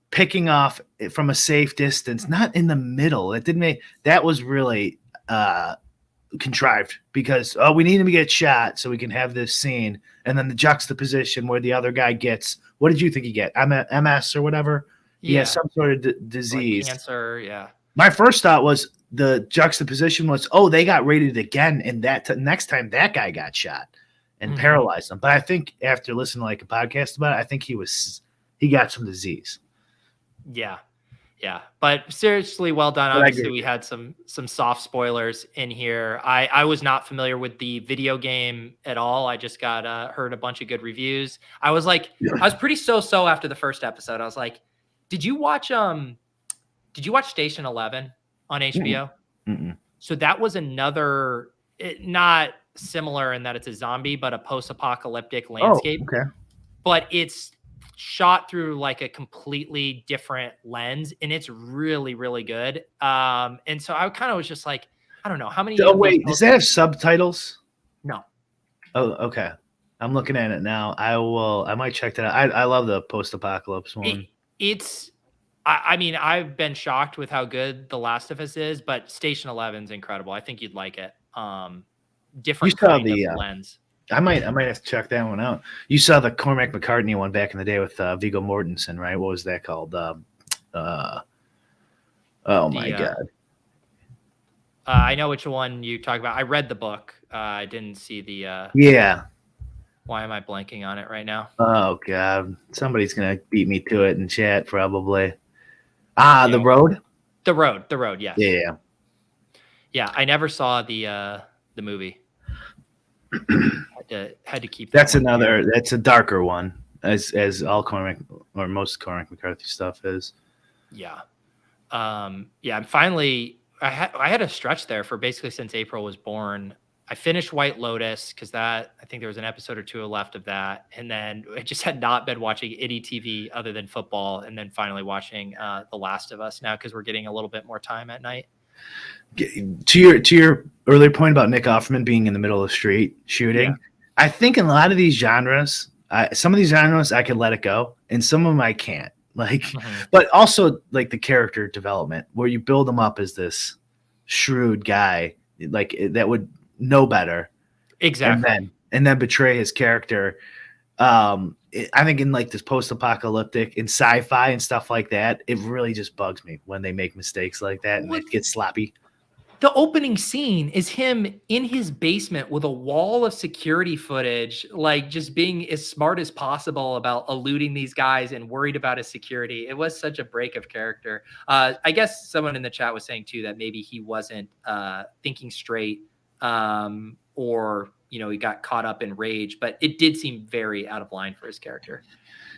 picking off from a safe distance, not in the middle. That was really contrived because, we need him to get shot so we can have this scene. And then the juxtaposition where the other guy gets, what did you think he get? MS or whatever? Yeah, some sort of disease.
Like cancer, yeah.
My first thought was the juxtaposition was, they got raided again, and next time that guy got shot and paralyzed him. But I think after listening to like a podcast about it, I think he got some disease.
Yeah. Yeah. But seriously, well done. Obviously, we had some soft spoilers in here. I was not familiar with the video game at all. I just got heard a bunch of good reviews. I was pretty so after the first episode. I was like, Did you watch Station 11 on HBO?
Mm-mm.
So that was another, not similar in that it's a zombie, but a post-apocalyptic landscape.
Oh, okay.
But it's shot through like a completely different lens, and it's really, really good. And so I kind of was just like, I don't know how many.
Oh wait, does that have subtitles?
No.
Oh, okay. I'm looking at it now. I might check that out. I love the post-apocalypse one.
I mean, I've been shocked with how good The Last of Us is, but Station 11's incredible. I think you'd like it. Different kind of lens.
I might have to check that one out. You saw the Cormac McCartney one back in the day with Viggo Mortensen, right? What was that called? Oh my God.
I know which one you talk about. I read the book. I didn't see the.
Yeah.
Why am I blanking on it right now?
Oh God, somebody's gonna beat me to it in chat probably. The Road.
The Road. Yes.
Yeah.
Yeah, I never saw the movie. had to keep.
That's a darker one, as all Cormac or most Cormac McCarthy stuff is.
Yeah. I'm finally. I had a stretch there for basically since April was born. I finished White Lotus because I think there was an episode or two left of that. And then I just had not been watching any TV other than football. And then finally watching The Last of Us now because we're getting a little bit more time at night.
To your earlier point about Nick Offerman being in the middle of the street shooting, I think in a lot of these genres, some of these genres I could let it go and some of them I can't. But also like the character development where you build him up as this shrewd guy, like that would know better.
Exactly.
And then betray his character. I think in like this post-apocalyptic in sci-fi and stuff like that, it really just bugs me when they make mistakes like that and it gets sloppy.
The opening scene is him in his basement with a wall of security footage, like just being as smart as possible about eluding these guys and worried about his security. It was such a break of character. I guess someone in the chat was saying too that maybe he wasn't thinking straight or, he got caught up in rage, but it did seem very out of line for his character.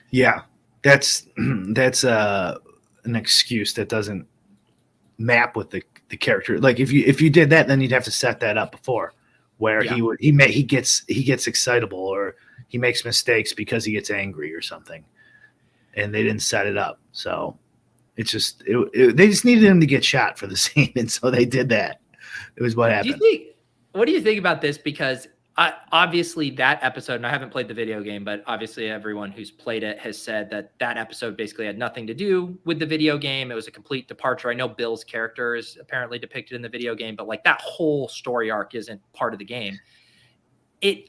Yeah, that's an excuse that doesn't map with the character. Like if you did that, then you'd have to set that up before where he gets excitable or he makes mistakes because he gets angry or something, and they didn't set it up. So it's just they just needed him to get shot for the scene, and so they did that. It was what happened.
What do you think about this? Because obviously that episode, and I haven't played the video game, but obviously everyone who's played it has said that episode basically had nothing to do with the video game. It was a complete departure. I know Bill's character is apparently depicted in the video game, but like that whole story arc isn't part of the game.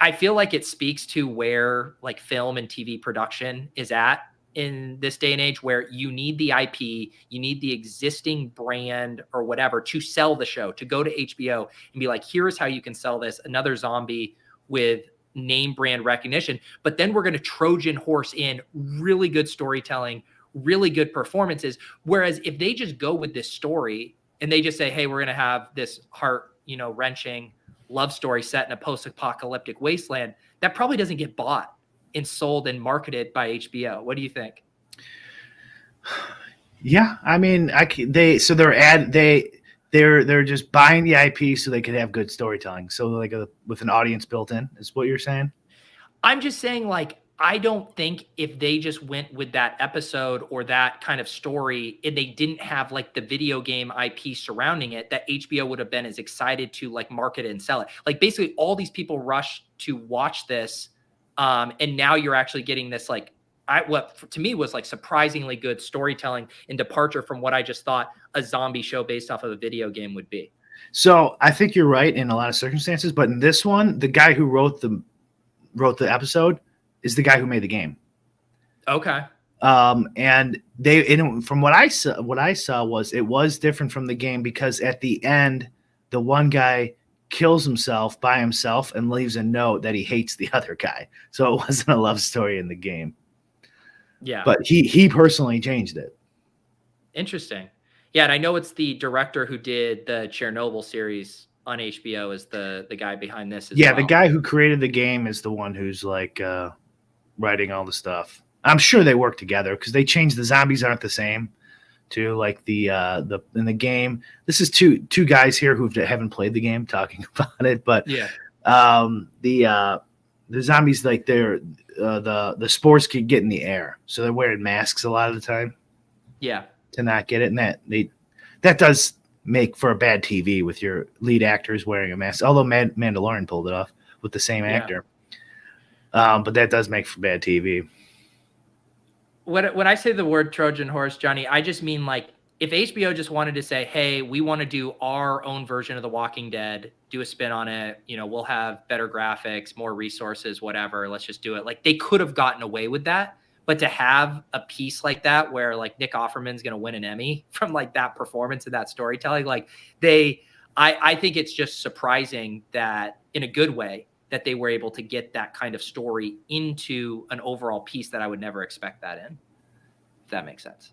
I feel like it speaks to where like film and TV production is at in this day and age, where you need the IP, you need the existing brand or whatever to sell the show, to go to HBO and be like, here's how you can sell this, another zombie with name brand recognition. But then we're going to Trojan horse in really good storytelling, really good performances. Whereas if they just go with this story and they just say, hey, we're going to have this wrenching love story set in a post-apocalyptic wasteland, that probably doesn't get bought and sold and marketed by HBO. What do you think? Yeah,
I mean, they're just buying the IP so they could have good storytelling. So like with an audience built in, is what you're saying?
I'm just saying, like, I don't think if they just went with that episode or that kind of story and they didn't have like the video game IP surrounding it, that HBO would have been as excited to like market it and sell it. Like basically all these people rush to watch this. And now you're actually getting this, like, what to me was like surprisingly good storytelling and departure from what I just thought a zombie show based off of a video game would be.
So I think you're right in a lot of circumstances, but in this one, the guy who wrote the episode is the guy who made the game.
Okay.
And from what I saw was it was different from the game because at the end, the one guy kills himself by himself and leaves a note that he hates the other guy. So it wasn't a love story in the game.
Yeah.
But he personally changed it.
Interesting. Yeah, and I know it's the director who did the Chernobyl series on HBO is the guy behind this as well.
The guy who created the game is the one who's like writing all the stuff. I'm sure they work together because they changed the zombies aren't the same. To like the in the game, this is two guys here who haven't played the game talking about it, but the zombies, like they're the spores could get in the air, so they're wearing masks a lot of the time
Yeah.
to not get it, and that does make for a bad TV with your lead actors wearing a mask. Although Mandalorian pulled it off with the same actor, but that does make for bad TV.
When I say the word Trojan horse, Johnny, I just mean like if HBO just wanted to say, hey, we want to do our own version of The Walking Dead, do a spin on it, we'll have better graphics, more resources, whatever, let's just do it. Like they could have gotten away with that. But to have a piece like that where like Nick Offerman's going to win an Emmy from like that performance and that storytelling, like I think it's just surprising that in a good way that they were able to get that kind of story into an overall piece that I would never expect that in, if that makes sense.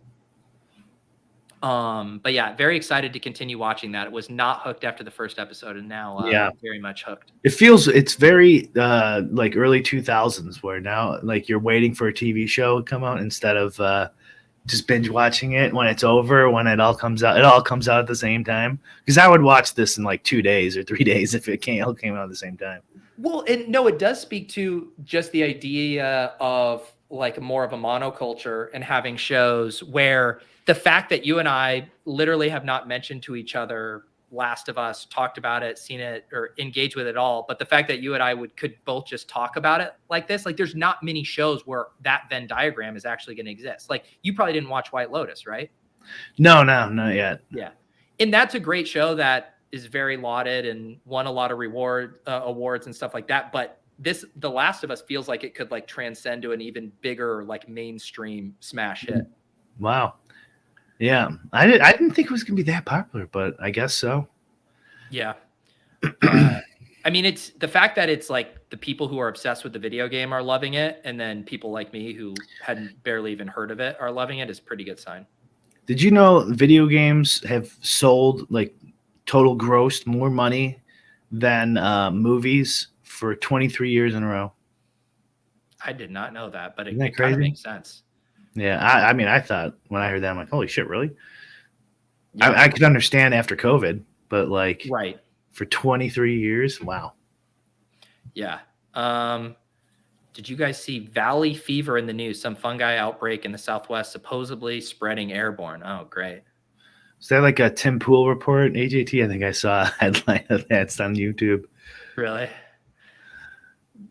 But yeah, very excited to continue watching that. It was not hooked after the first episode, and now very much hooked.
It's very like early 2000s, where now like you're waiting for a TV show to come out instead of just binge watching it when it's over, when it all comes out. It all comes out at the same time, because I would watch this in like 2 days or 3 days if it all came out at the same time.
Well, and no, it does speak to just the idea of like more of a monoculture and having shows where the fact that you and I literally have not mentioned to each other Last of Us, talked about it, seen it, or engaged with it all, but the fact that you and I could both just talk about it like this, like there's not many shows where that Venn diagram is actually going to exist. Like you probably didn't watch White Lotus, right?
No, not yet.
Yeah. And that's a great show that is very lauded and won a lot of awards and stuff like that. But The Last of Us feels like it could like transcend to an even bigger, like mainstream smash hit.
Wow. Yeah. I didn't think it was going to be that popular, but I guess so.
Yeah. I mean, it's the fact that it's like the people who are obsessed with the video game are loving it. And then people like me who hadn't barely even heard of it are loving it is a pretty good sign.
Did you know video games have sold like total grossed more money than movies for 23 years in a row?
I did not know that, but it
kind
of makes sense.
Yeah, I mean, I thought when I heard that, I'm like, holy shit, really?
Yeah.
I could understand after COVID, but like
right.
For 23 years, wow.
Yeah. Did you guys see Valley fever in the news? Some fungi outbreak in the Southwest supposedly spreading airborne. Oh, great.
Is that like a Tim Pool report? AJT, I think I saw a headline of that. It's on YouTube.
Really?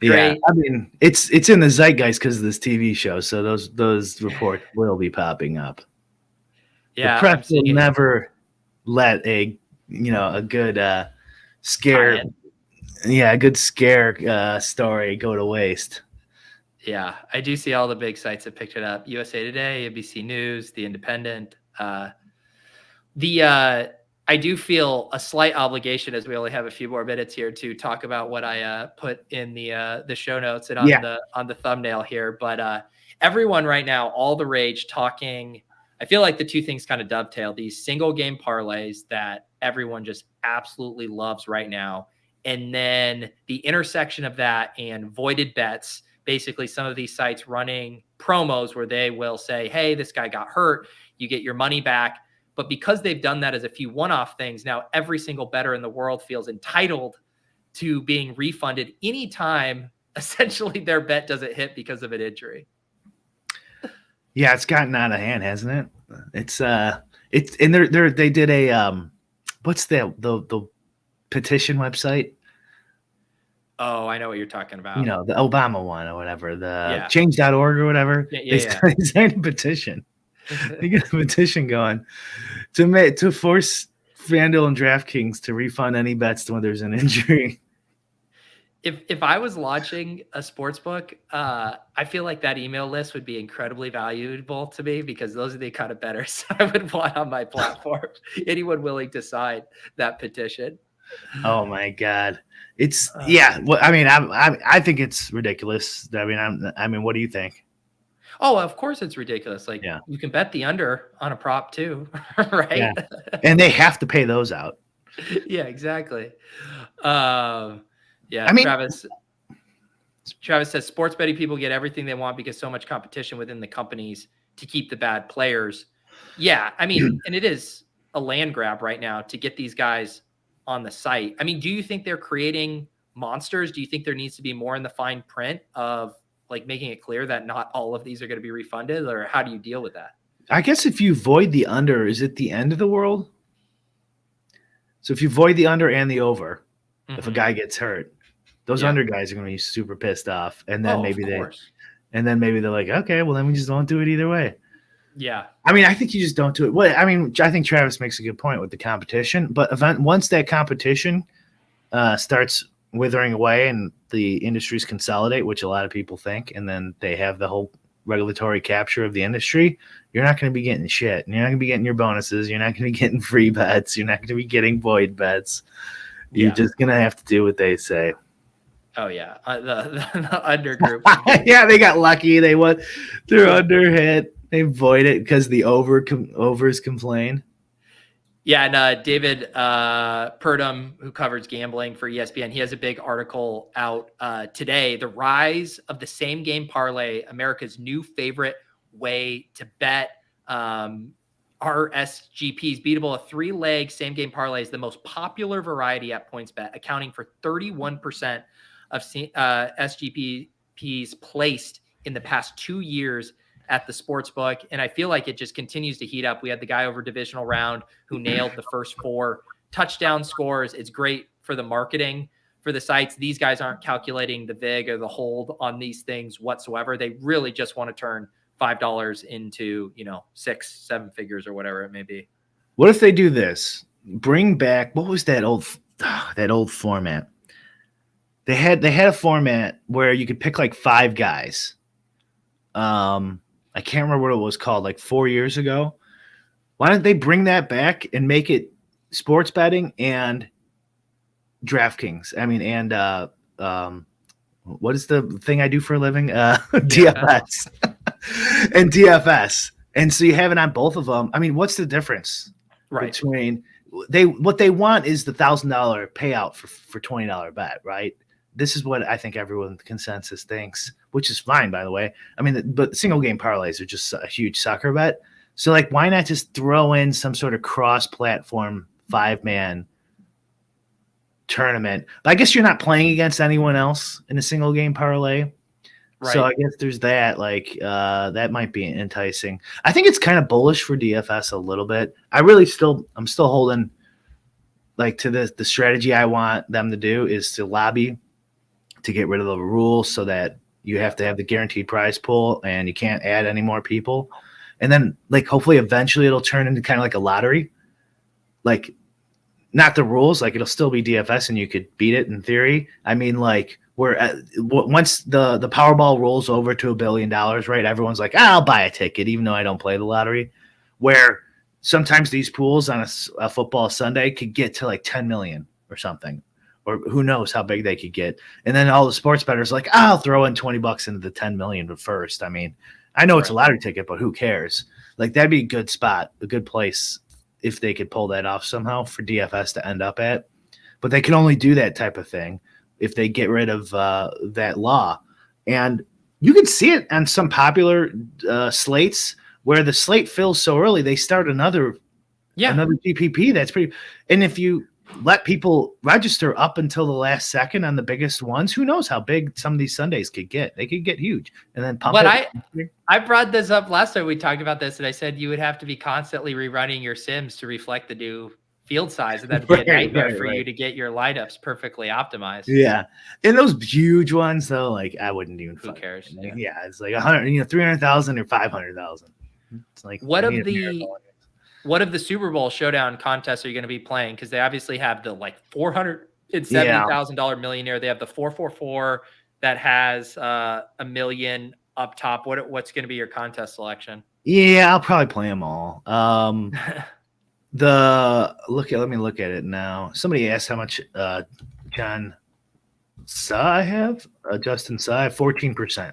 Yeah, I mean, it's in the zeitgeist because of this TV show, so those reports will be popping up.
Yeah,
the press will never let a good scare, a good scare story go to waste.
Yeah, I do see all the big sites that picked it up: USA Today, ABC News, The Independent. I do feel a slight obligation, as we only have a few more minutes here, to talk about what I put in the show notes and on the thumbnail here. But everyone right now, all the rage talking. I feel like the two things kind of dovetail: these single game parlays that everyone just absolutely loves right now, and then the intersection of that and voided bets. Basically, some of these sites running promos where they will say, "Hey, this guy got hurt. You get your money back." But because they've done that as a few one-off things, now every single bettor in the world feels entitled to being refunded anytime essentially their bet doesn't hit because of an injury.
Yeah, it's gotten out of hand, hasn't it? It's and they did a what's the petition website?
Oh, I know what you're talking about.
The Obama one or whatever, the change.org or whatever. They signed a petition. They got a petition going to force FanDuel and Draftkings to refund any bets when there's an injury.
If I was launching a sports book, I feel like that email list would be incredibly valuable to me because those are the kind of bettors I would want on my platform. Anyone willing to sign that petition.
Oh my God. It's I think it's ridiculous. I mean, what do you think?
Oh, of course it's ridiculous. Like you can bet the under on a prop too, right?
Yeah. And they have to pay those out.
Yeah, exactly. I mean, Travis says sports betting people get everything they want because so much competition within the companies to keep the bad players. Yeah, I mean, and it is a land grab right now to get these guys on the site. I mean, do you think they're creating monsters? Do you think there needs to be more in the fine print of like making it clear that not all of these are going to be refunded, or how do you deal with that?
I guess if you void the under, is it the end of the world? So if you void the under and the over, if a guy gets hurt, those under guys are going to be super pissed off, and then maybe they're like, okay, well then we just don't do it either way.
Yeah.
I mean, I think you just don't do it. Well, I mean, I think Travis makes a good point with the competition, but once that competition starts withering away and the industries consolidate, which a lot of people think, and then they have the whole regulatory capture of the industry, you're not going to be getting shit. You're not going to be getting your bonuses. You're not going to be getting free bets. You're not going to be getting void bets. You're just going to have to do what they say.
Oh, yeah. The under group.
Yeah, they got lucky. They won. They're under hit. They void it because the overs complain.
Yeah, and David Purdom, who covers gambling for ESPN, he has a big article out today. The rise of the same game parlay, America's new favorite way to bet. RSGPs, beatable, a 3-leg same game parlay is the most popular variety at PointsBet, accounting for 31% of SGPs placed in the past 2 years at the sports book. And I feel like it just continues to heat up. We had the guy over divisional round who nailed the first 4 touchdown scores. It's great for the marketing for the sites. These guys aren't calculating the VIG or the hold on these things whatsoever. They really just want to turn $5 into, 6-7 figures or whatever it may be.
What if they do this? Bring back, what was that old format? They had a format where you could pick like 5 guys. I can't remember what it was called, like 4 years ago. Why don't they bring that back and make it sports betting and Draftkings? I mean, and what is the thing I do for a living? DFS. And DFS. And so you have it on both of them. I mean, what's the difference between what they want is the $1,000 payout for $20 bet, right? This is what I think everyone consensus thinks, which is fine, by the way. I mean, but single game parlays are just a huge sucker bet. So, like, why not just throw in some sort of cross-platform 5-man tournament? But I guess you're not playing against anyone else in a single game parlay. Right. So I guess there's that. Like, that might be enticing. I think it's kind of bullish for DFS a little bit. I'm still holding like to the strategy I want them to do is to lobby to get rid of the rules so that you have to have the guaranteed prize pool and you can't add any more people. And then, like, hopefully eventually it'll turn into kind of like a lottery. Like, not the rules, like it'll still be DFS and you could beat it in theory. I mean, like, once the Powerball rolls over to $1 billion, right? Everyone's like, I'll buy a ticket, even though I don't play the lottery. Where sometimes these pools on a football Sunday could get to like 10 million or something, or who knows how big they could get. And then all the sports bettors like, I'll throw in $20 into the 10 million, but first, I mean, I know it's a lottery ticket, but who cares? Like, that'd be a good spot, a good place if they could pull that off somehow for DFS to end up at. But they can only do that type of thing if they get rid of that law. And you can see it on some popular slates where the slate fills so early, they start another GPP. That's pretty. And if you let people register up until the last second on the biggest ones, who knows how big some of these Sundays could get? They could get huge. And then pump it.
I brought this up last time we talked about this, and I said you would have to be constantly rerunning your sims to reflect the new field size, and that'd be a nightmare for you to get your lineups perfectly optimized.
Yeah. And those huge ones, though, like, I wouldn't even.
Who cares?
Yeah, it's like 100, 300,000 or 500,000. It's like,
what of the Super Bowl Showdown contests are you going to be playing? Because they obviously have the like $470,000 millionaire. They have the 444 that has $1 million up top. What's going to be your contest selection?
Yeah, I'll probably play them all. Let me look at it now. Somebody asked how much John Sa I have. Justin Sa, I have 14%.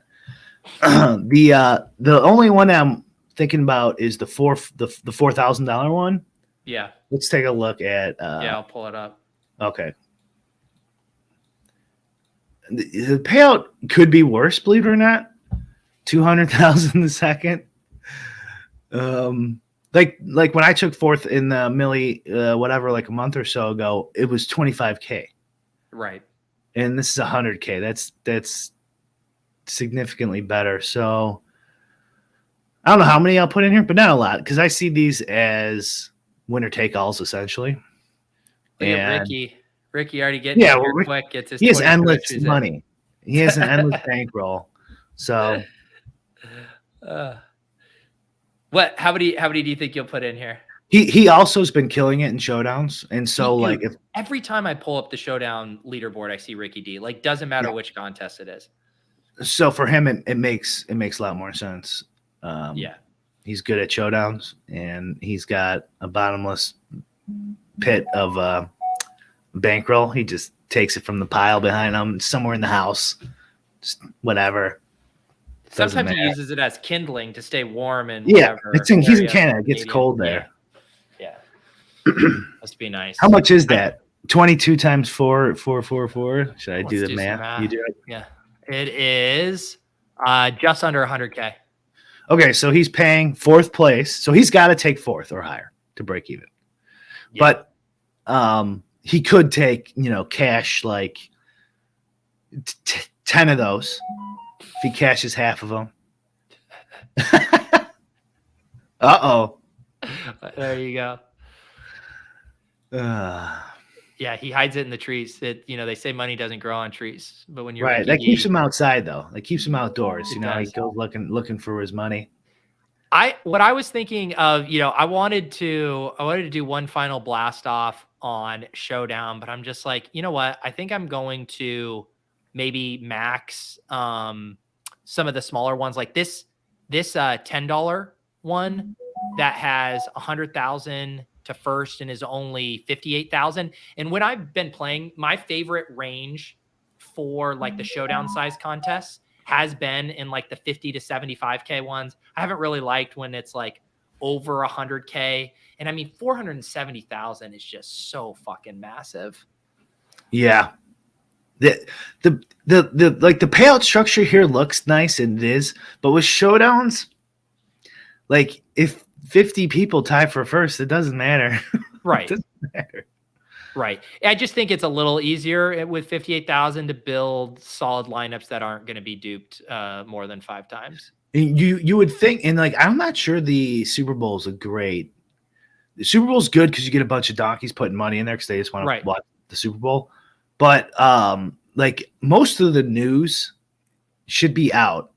The only one I'm thinking about is the $4,000 one.
Yeah.
Let's take a look at.
I'll pull it up.
Okay. The payout could be worse, believe it or not. 200,000 a second. Like when I took fourth in the Millie, whatever, like a month or so ago, it was 25K.
Right.
and this is 100K. That's significantly better. So I don't know how many I'll put in here, but not a lot because I see these as winner take alls essentially.
Look at
And
Ricky. Ricky already getting
yeah,
in
well,
here quick. Gets his
he has
22
endless
entries in.
money. He has an endless bankroll. So
what? How many do you think you'll put in here?
he also has been killing it in showdowns. And so like if
Every time I pull up the showdown leaderboard, I see Ricky D. Like doesn't matter which contest it is.
so for him it makes a lot more sense.
Yeah.
He's good at showdowns and he's got a bottomless pit of bankroll. He just takes it from the pile behind him somewhere in the house. Just whatever.
Sometimes he uses it as kindling to stay warm and
yeah.
whatever.
He's in Canada. It gets cold there.
Yeah. Must be nice.
How much is that? 22 times 4. Should I do the math?
math?
You do it?
Yeah. It is just under 100K.
Okay, so he's paying fourth place. So he's got to take fourth or higher to break even.
Yeah.
But he could take, cash like 10 of those if he cashes half of them. Uh-oh.
There you go. Yeah, he hides it in the trees. They say money doesn't grow on trees, but when you're
right, that keeps him outside though. That keeps him outdoors. He goes looking for his money.
What I was thinking of, I wanted to do one final blast off on Showdown, but I'm just like, you know what? I think I'm going to maybe max some of the smaller ones, like this $10 one that has 100,000 to first and is only 58,000. And when I've been playing, my favorite range for like the showdown size contests has been in like the 50 to 75K ones. I haven't really liked when it's like over 100K. And I mean, 470,000 is just so fucking massive.
Yeah. The like the payout structure here looks nice and it is, but with showdowns, like if 50 people tie for first, it doesn't matter.
Right.
It doesn't matter.
Right. I just think it's a little easier with 58,000 to build solid lineups that aren't going to be duped more than 5 times.
You would think, and like I'm not sure the Super Bowl is the Super Bowl is good because you get a bunch of donkeys putting money in there because they just want to watch the Super Bowl. But like most of the news should be out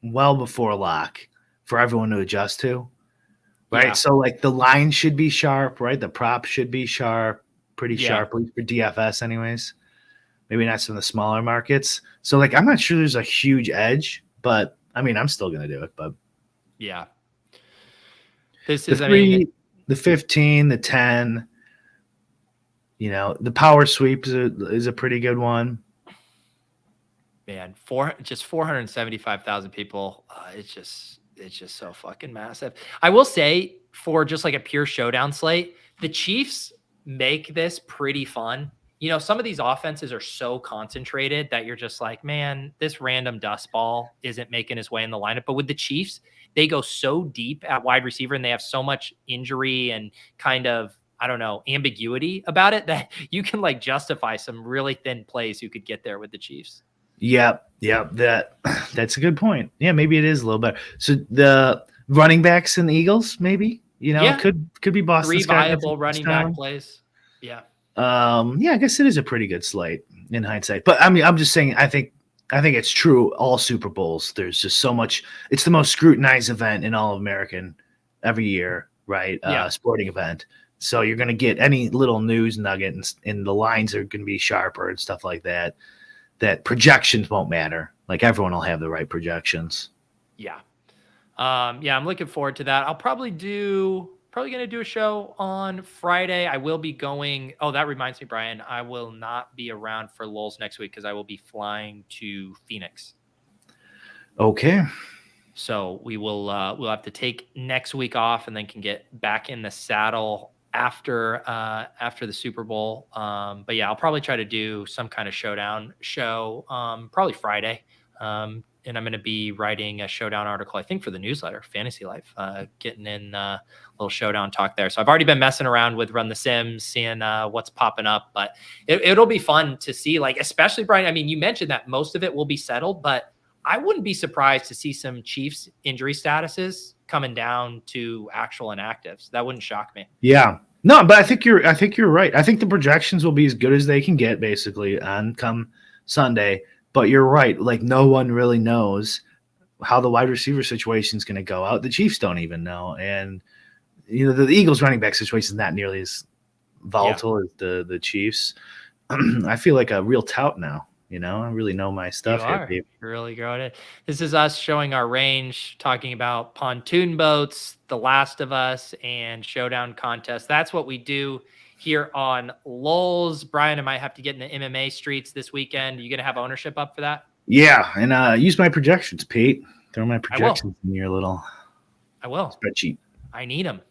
well before lock for everyone to adjust to. Right. Yeah. So like the line should be sharp, right? The prop should be sharp, pretty sharp, at least for DFS anyways. Maybe not some of the smaller markets. So like I'm not sure there's a huge edge, but I mean I'm still gonna do it. But
yeah. This is
the 15, the 10, the power sweep is a pretty good one.
Man, 475,000 people. It's just so fucking massive. I will say for just like a pure showdown slate, the Chiefs make this pretty fun. Some of these offenses are so concentrated that you're just like, man, this random dust ball isn't making his way in the lineup. But with the Chiefs, they go so deep at wide receiver and they have so much injury and kind of, I don't know, ambiguity about it that you can like justify some really thin plays who could get there with the Chiefs.
Yeah, that's a good point. Yeah, maybe it is a little better. So the running backs and the Eagles, maybe, could be Boston.
3 viable running back plays. Yeah.
I guess it is a pretty good slate in hindsight. But I mean, I'm just saying, I think it's true. All Super Bowls, there's just so much. It's the most scrutinized event in all of American every year, right? Sporting event. So you're going to get any little news nugget, and the lines are going to be sharper and stuff like that. That projections won't matter. Like everyone will have the right projections.
Yeah. I'm looking forward to that. I'll probably going to do a show on Friday. I will be going. Oh, that reminds me, Brian, I will not be around for lolz next week because I will be flying to Phoenix.
Okay.
So we'll have to take next week off and then can get back in the saddle after the Super Bowl. But yeah, I'll probably try to do some kind of showdown show, probably Friday. and I'm going to be writing a showdown article, I think, for the newsletter, Fantasy Life, getting in a little showdown talk there. So I've already been messing around with Run the Sims, seeing what's popping up, but it'll be fun to see, like, especially Brian. I mean, you mentioned that most of it will be settled, but I wouldn't be surprised to see some Chiefs injury statuses coming down to actual inactives. That wouldn't shock me.
Yeah. No, but I think you're right. I think the projections will be as good as they can get basically on come Sunday. But you're right. Like, no one really knows how the wide receiver situation is going to go out. The Chiefs don't even know. And, you know, the Eagles running back situation is not nearly as volatile as the Chiefs. I feel like a real tout now. You know, I really know my stuff here, babe.
You're really growing it. This is us showing our range, talking about pontoon boats, The Last of Us, and showdown contests. That's what we do here on lolz. Brian, I might have to get in the MMA streets this weekend. Are you going to have ownership up for that?
Yeah, and use my projections, Pete. Throw my projections in your little spreadsheet.
I need them.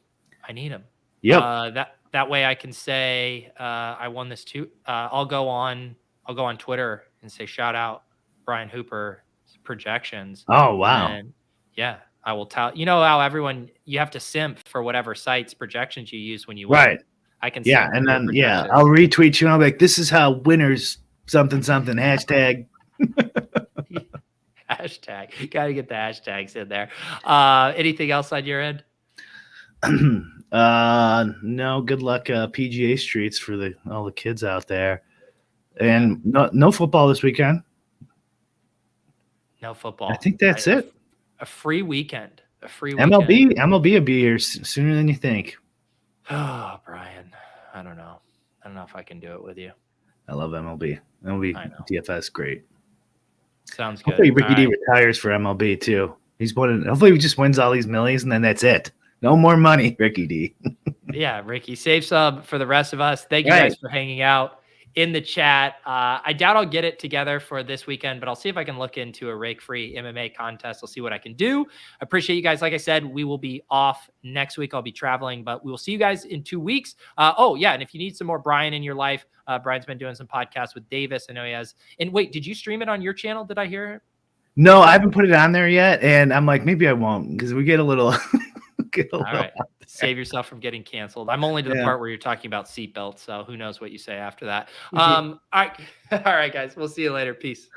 Yep.
That way I can say I won this too. I'll go on Twitter and say, shout out Brian Hooper projections.
Oh, wow.
And yeah, I will tell, you know how you have to simp for whatever sites projections you use when you win.
Right.
I can.
Yeah. And then, I'll retweet you. And I'll be like, this is how winners something, hashtag.
Hashtag. You got to get the hashtags in there. Anything else on your end?
No, good luck PGA streets for all the kids out there. And no football this weekend.
No football.
I think that's it.
A free weekend.
MLB will be here sooner than you think.
Oh, Brian. I don't know if I can do it with you.
I love MLB. MLB DFS, great.
Sounds good.
Hopefully Ricky D retires for MLB too. Hopefully he just wins all these millions and then that's it. No more money, Ricky D.
Yeah, Ricky, save some for the rest of us. Thank you guys for hanging out in the chat. I doubt I'll get it together for this weekend, but I'll see if I can look into a rake-free MMA contest. I'll see what I can do. Appreciate you guys. Like I said, we will be off next week. I'll be traveling, but we will see you guys in 2 weeks. And if you need some more Brian in your life, Brian's been doing some podcasts with Davis. I know he has. And wait, did you stream it on your channel? Did I hear it?
No, I haven't put it on there yet, and I'm like, maybe I won't because we get a little.
All right. Save yourself from getting canceled. I'm only to the part where you're talking about seatbelts, so who knows what you say after that. All right, guys. We'll see you later. Peace.